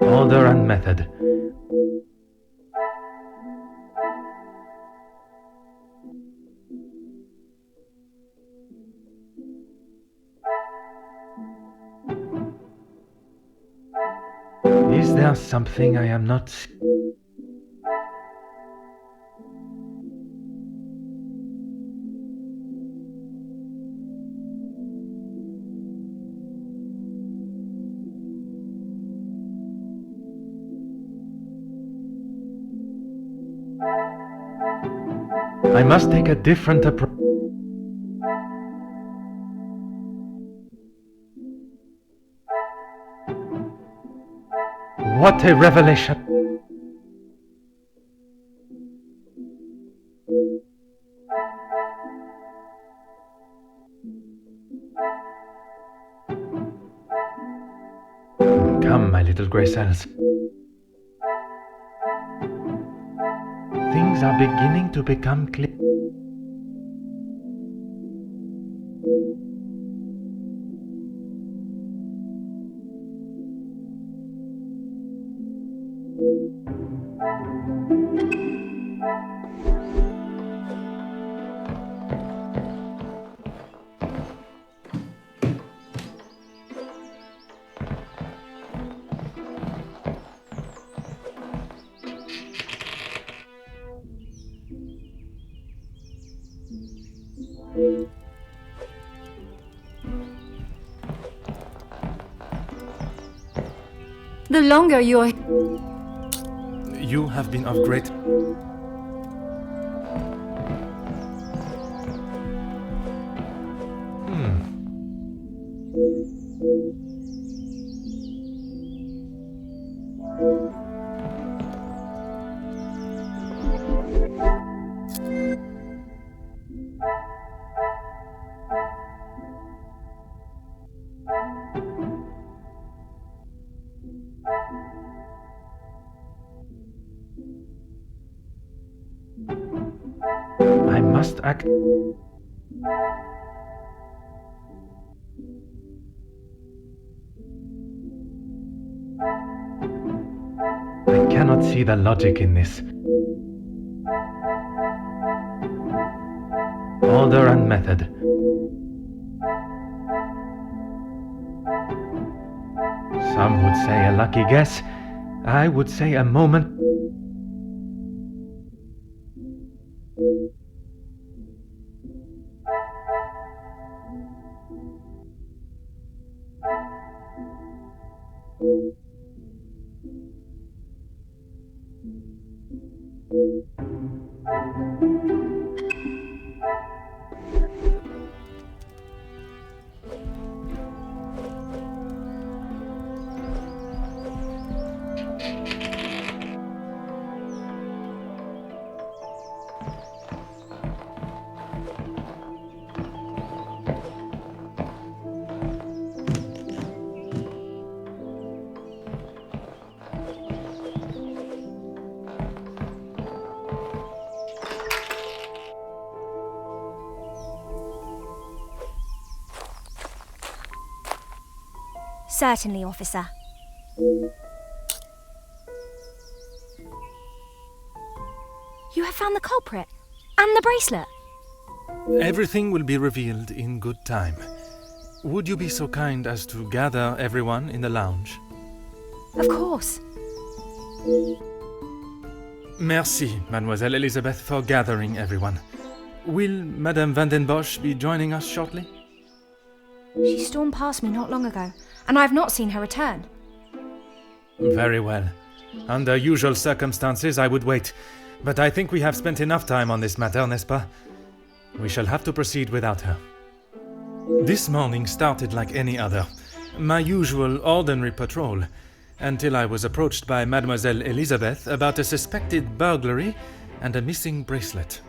Order and method. Is there something I am not... I must take a different approach. What a revelation! Come, my little grey cells. Things are beginning to become clear. The longer you're... You have been of great... I must act... I cannot see the logic in this. Order and method. Some would say a lucky guess. I would say a moment... Certainly, officer. You have found the culprit and the bracelet. Everything will be revealed in good time. Would you be so kind as to gather everyone in the lounge? Of course. Merci, Mademoiselle Elizabeth, for gathering everyone. Will Madame Van den Bosch be joining us shortly? She stormed past me not long ago, and I have not seen her return. Very well. Under usual circumstances, I would wait. But I think we have spent enough time on this matter, n'est-ce pas? We shall have to proceed without her. This morning started like any other. My usual ordinary patrol, until I was approached by Mademoiselle Elizabeth about a suspected burglary and a missing bracelet.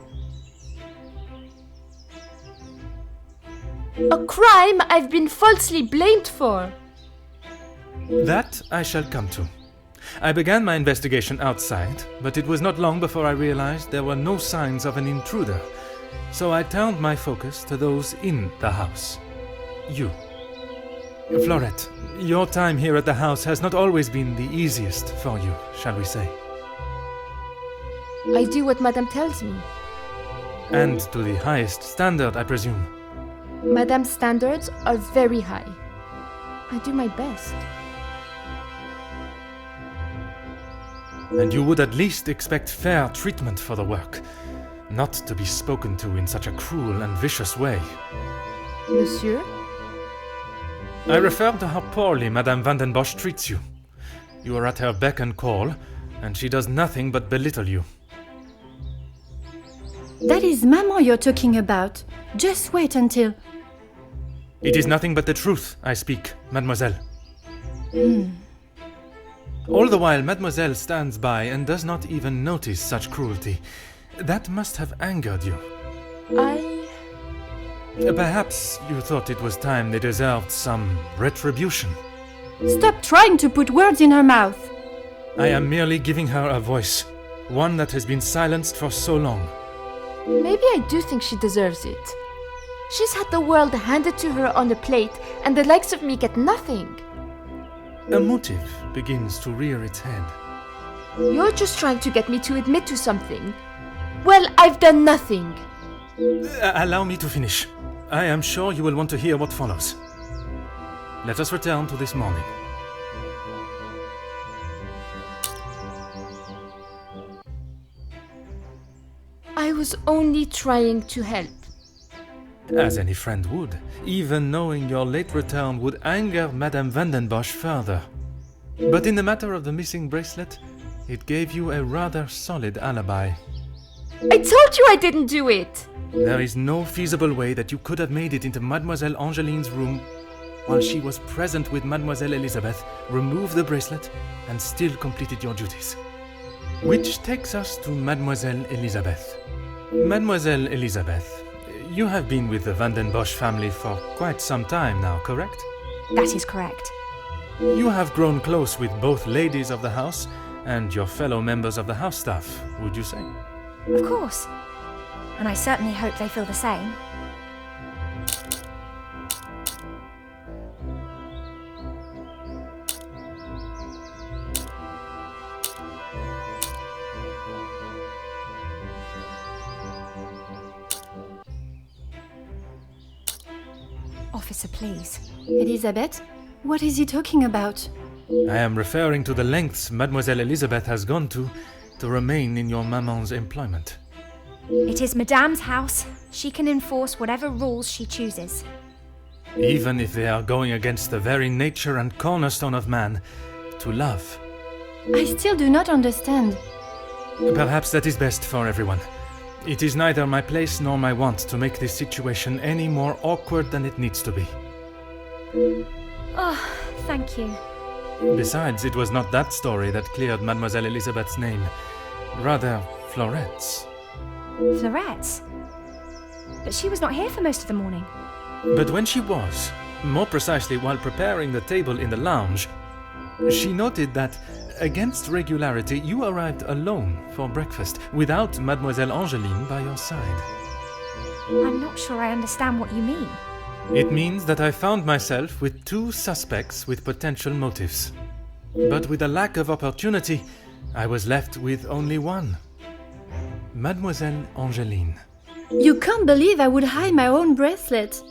A crime I've been falsely blamed for. That I shall come to. I began my investigation outside, but it was not long before I realized there were no signs of an intruder, so I turned my focus to those in the house. You. Florette, your time here at the house has not always been the easiest for you, shall we say. I do what Madame tells me. And to the highest standard, I presume. Madame's standards are very high. I do my best. And you would at least expect fair treatment for the work, not to be spoken to in such a cruel and vicious way. Monsieur? I refer to how poorly Madame Van den Bosch treats you. You are at her beck and call, and she does nothing but belittle you. That is Maman you're talking about. Just wait until... It is nothing but the truth I speak, mademoiselle. All the while, mademoiselle stands by and does not even notice such cruelty. That must have angered you. Perhaps you thought it was time they deserved some retribution. Stop trying to put words in her mouth. I am merely giving her a voice, one that has been silenced for so long. Maybe I do think she deserves it. She's had the world handed to her on a plate, and the likes of me get nothing. A motive begins to rear its head. You're just trying to get me to admit to something. Well, I've done nothing. Allow me to finish. I am sure you will want to hear what follows. Let us return to this morning. I was only trying to help. As any friend would, even knowing your late return would anger Madame Van den Bosch further. But in the matter of the missing bracelet, it gave you a rather solid alibi. I told you I didn't do it! There is no feasible way that you could have made it into Mademoiselle Angeline's room while she was present with Mademoiselle Elizabeth, removed the bracelet, and still completed your duties. Which takes us to Mademoiselle Elizabeth. Mademoiselle Elizabeth, you have been with the Van den Bosch family for quite some time now, correct? That is correct. You have grown close with both ladies of the house and your fellow members of the house staff, would you say? Of course. And I certainly hope they feel the same. Officer, please. Elizabeth, what is he talking about? I am referring to the lengths Mademoiselle Elizabeth has gone to remain in your maman's employment. It is Madame's house. She can enforce whatever rules she chooses. Even if they are going against the very nature and cornerstone of man, to love. I still do not understand. Perhaps that is best for everyone. It is neither my place nor my want to make this situation any more awkward than it needs to be. Oh, thank you. Besides, it was not that story that cleared Mademoiselle Elizabeth's name. Rather, Florette's. Florette's? But she was not here for most of the morning. But when she was, more precisely while preparing the table in the lounge, she noted that, against regularity, you arrived alone for breakfast, without Mademoiselle Angeline by your side. I'm not sure I understand what you mean. It means that I found myself with two suspects with potential motives. But with a lack of opportunity, I was left with only one. Mademoiselle Angeline. You can't believe I would hide my own bracelet.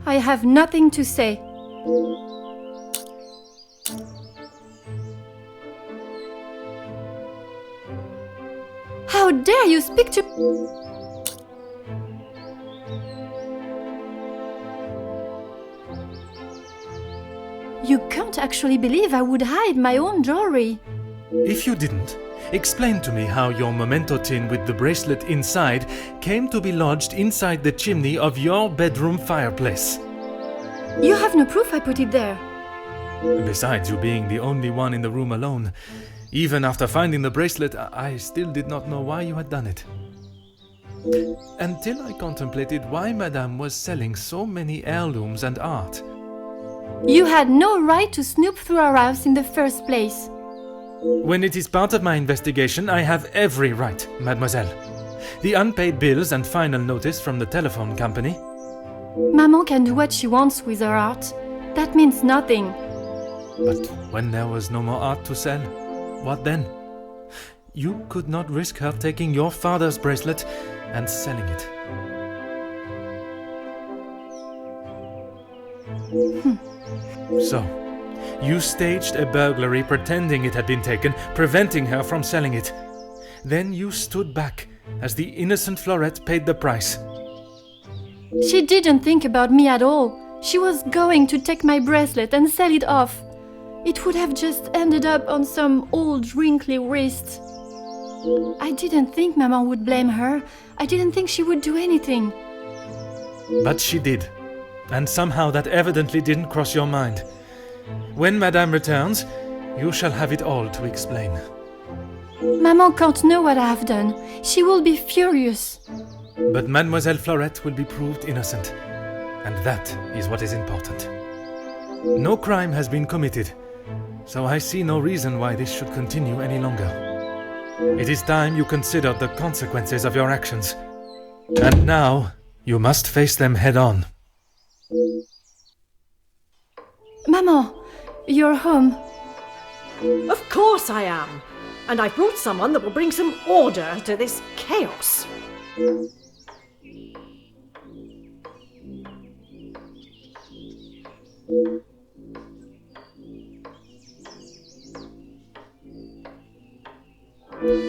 I have nothing to say. How dare you speak to... You can't actually believe I would hide my own jewelry. If you didn't, explain to me how your memento tin with the bracelet inside came to be lodged inside the chimney of your bedroom fireplace. You have no proof I put it there. Besides you being the only one in the room alone, even after finding the bracelet, I still did not know why you had done it. Until I contemplated why Madame was selling so many heirlooms and art. You had no right to snoop through our house in the first place. When it is part of my investigation, I have every right, mademoiselle. The unpaid bills and final notice from the telephone company. Maman can do what she wants with her art. That means nothing. But when there was no more art to sell, what then? You could not risk her taking your father's bracelet and selling it. So, you staged a burglary pretending it had been taken, preventing her from selling it. Then you stood back as the innocent Florette paid the price. She didn't think about me at all. She was going to take my bracelet and sell it off. It would have just ended up on some old wrinkly wrist. I didn't think Maman would blame her. I didn't think she would do anything. But she did. And somehow that evidently didn't cross your mind. When Madame returns, you shall have it all to explain. Maman can't know what I have done. She will be furious. But Mademoiselle Florette will be proved innocent. And that is what is important. No crime has been committed, so I see no reason why this should continue any longer. It is time you considered the consequences of your actions. And now, you must face them head on. Maman, you're home. Of course I am. And I've brought someone that will bring some order to this chaos.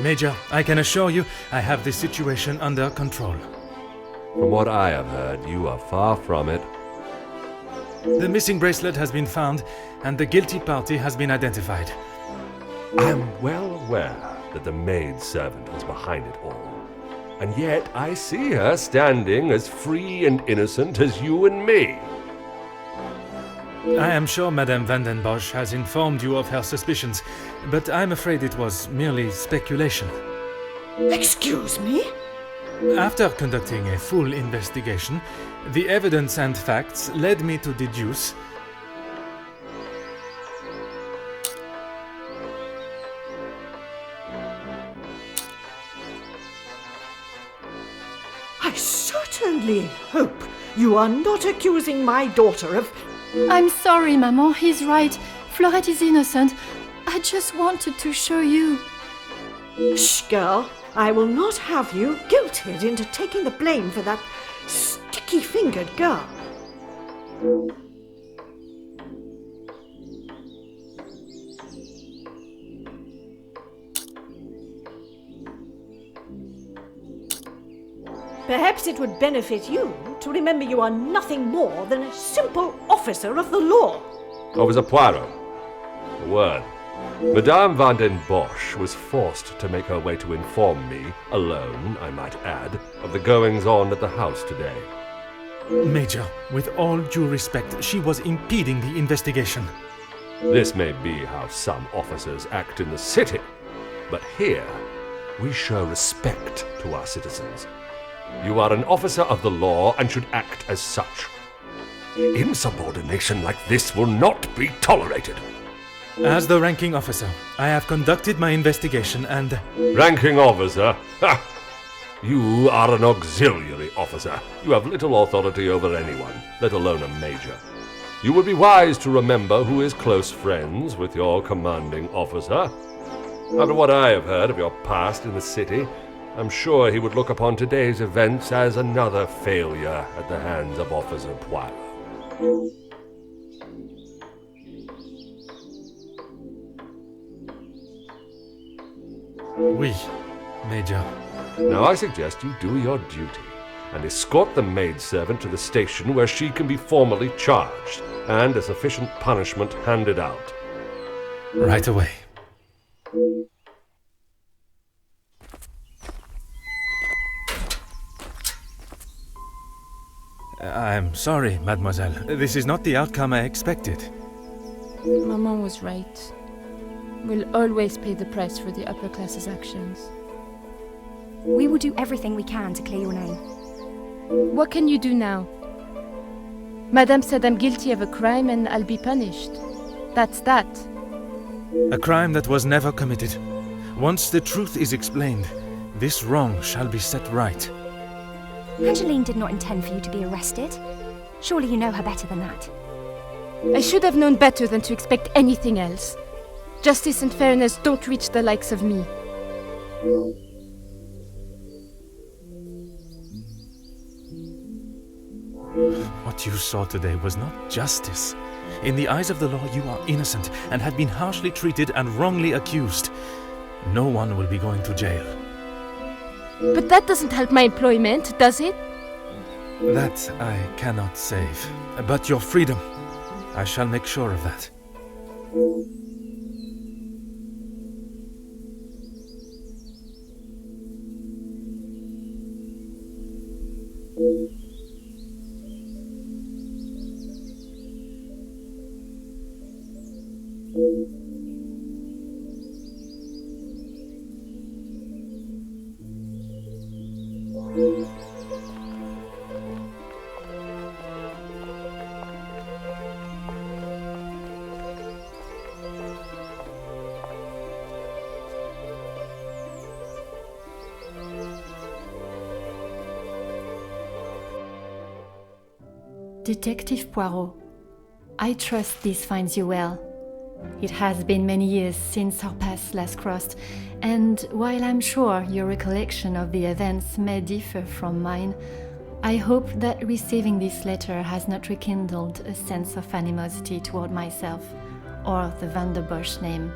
Major, I can assure you I have this situation under control. From what I have heard, you are far from it. The missing bracelet has been found, and the guilty party has been identified. I am well aware that the maid-servant was behind it all. And yet I see her standing as free and innocent as you and me. I am sure Madame Van den Bosch has informed you of her suspicions, but I'm afraid it was merely speculation. Excuse me? After conducting a full investigation, the evidence and facts led me to deduce... I certainly hope you are not accusing my daughter of... I'm sorry, Maman. He's right. Florette is innocent. I just wanted to show you. Shh, girl. I will not have you guilted into taking the blame for that sticky-fingered girl. Perhaps it would benefit you to remember you are nothing more than a simple officer of the law. Officer Poirot, a word. Madame Van den Bosch was forced to make her way to inform me, alone, I might add, of the goings-on at the house today. Major, with all due respect, she was impeding the investigation. This may be how some officers act in the city, but here we show respect to our citizens. You are an officer of the law and should act as such. Insubordination like this will not be tolerated. As the ranking officer, I have conducted my investigation and... Ranking officer? Ha! You are an auxiliary officer. You have little authority over anyone, let alone a major. You would be wise to remember who is close friends with your commanding officer. After what I have heard of your past in the city, I'm sure he would look upon today's events as another failure at the hands of Officer Poirot. Oui, Major. Now I suggest you do your duty and escort the maidservant to the station where she can be formally charged and a sufficient punishment handed out. Right away. I'm sorry, mademoiselle. This is not the outcome I expected. Maman was right. We'll always pay the price for the upper class's actions. We will do everything we can to clear your name. What can you do now? Madame said I'm guilty of a crime and I'll be punished. That's that. A crime that was never committed. Once the truth is explained, this wrong shall be set right. Angeline did not intend for you to be arrested. Surely you know her better than that. I should have known better than to expect anything else. Justice and fairness don't reach the likes of me. What you saw today was not justice. In the eyes of the law, you are innocent and have been harshly treated and wrongly accused. No one will be going to jail. But that doesn't help my employment, does it? That I cannot save. But your freedom, I shall make sure of that. Detective Poirot, I trust this finds you well. It has been many years since our paths last crossed, and while I'm sure your recollection of the events may differ from mine, I hope that receiving this letter has not rekindled a sense of animosity toward myself or the Van der Bosch name.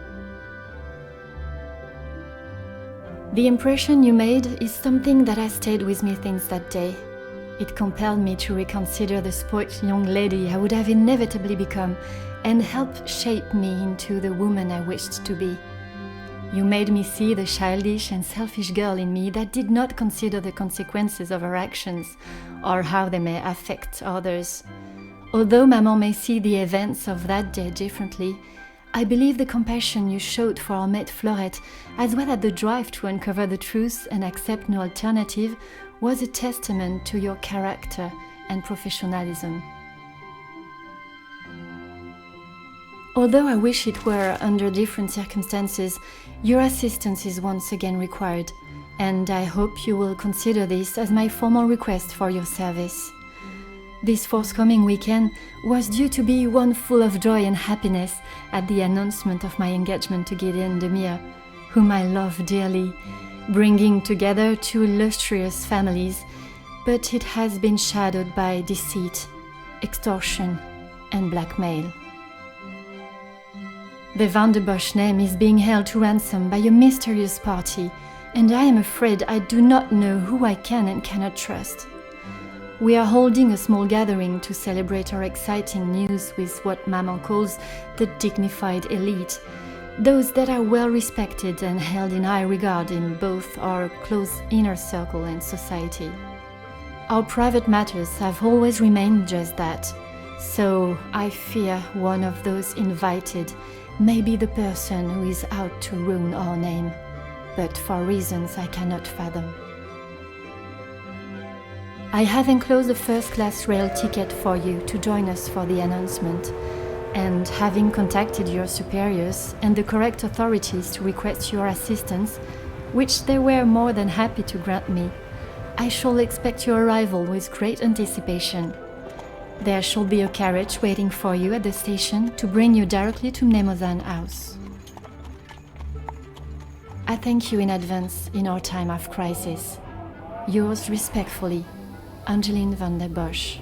The impression you made is something that has stayed with me since that day. It compelled me to reconsider the spoilt young lady I would have inevitably become and helped shape me into the woman I wished to be. You made me see the childish and selfish girl in me that did not consider the consequences of her actions or how they may affect others. Although Maman may see the events of that day differently, I believe the compassion you showed for our mate Florette, as well as the drive to uncover the truth and accept no alternative, was a testament to your character and professionalism. Although I wish it were under different circumstances, your assistance is once again required, and I hope you will consider this as my formal request for your service. This forthcoming weekend was due to be one full of joy and happiness at the announcement of my engagement to Gideon Demire, whom I love dearly, bringing together two illustrious families, but it has been shadowed by deceit, extortion, and blackmail. The Van der Bosch name is being held to ransom by a mysterious party, and I am afraid I do not know who I can and cannot trust. We are holding a small gathering to celebrate our exciting news with what Maman calls the dignified elite, those that are well respected and held in high regard in both our close inner circle and society. Our private matters have always remained just that, so I fear one of those invited may be the person who is out to ruin our name, but for reasons I cannot fathom. I have enclosed a first-class rail ticket for you to join us for the announcement, And having contacted your superiors and the correct authorities to request your assistance, which they were more than happy to grant me, I shall expect your arrival with great anticipation. There shall be a carriage waiting for you at the station to bring you directly to Mnemosyne House. I thank you in advance in our time of crisis. Yours respectfully, Angeline van der Bosch.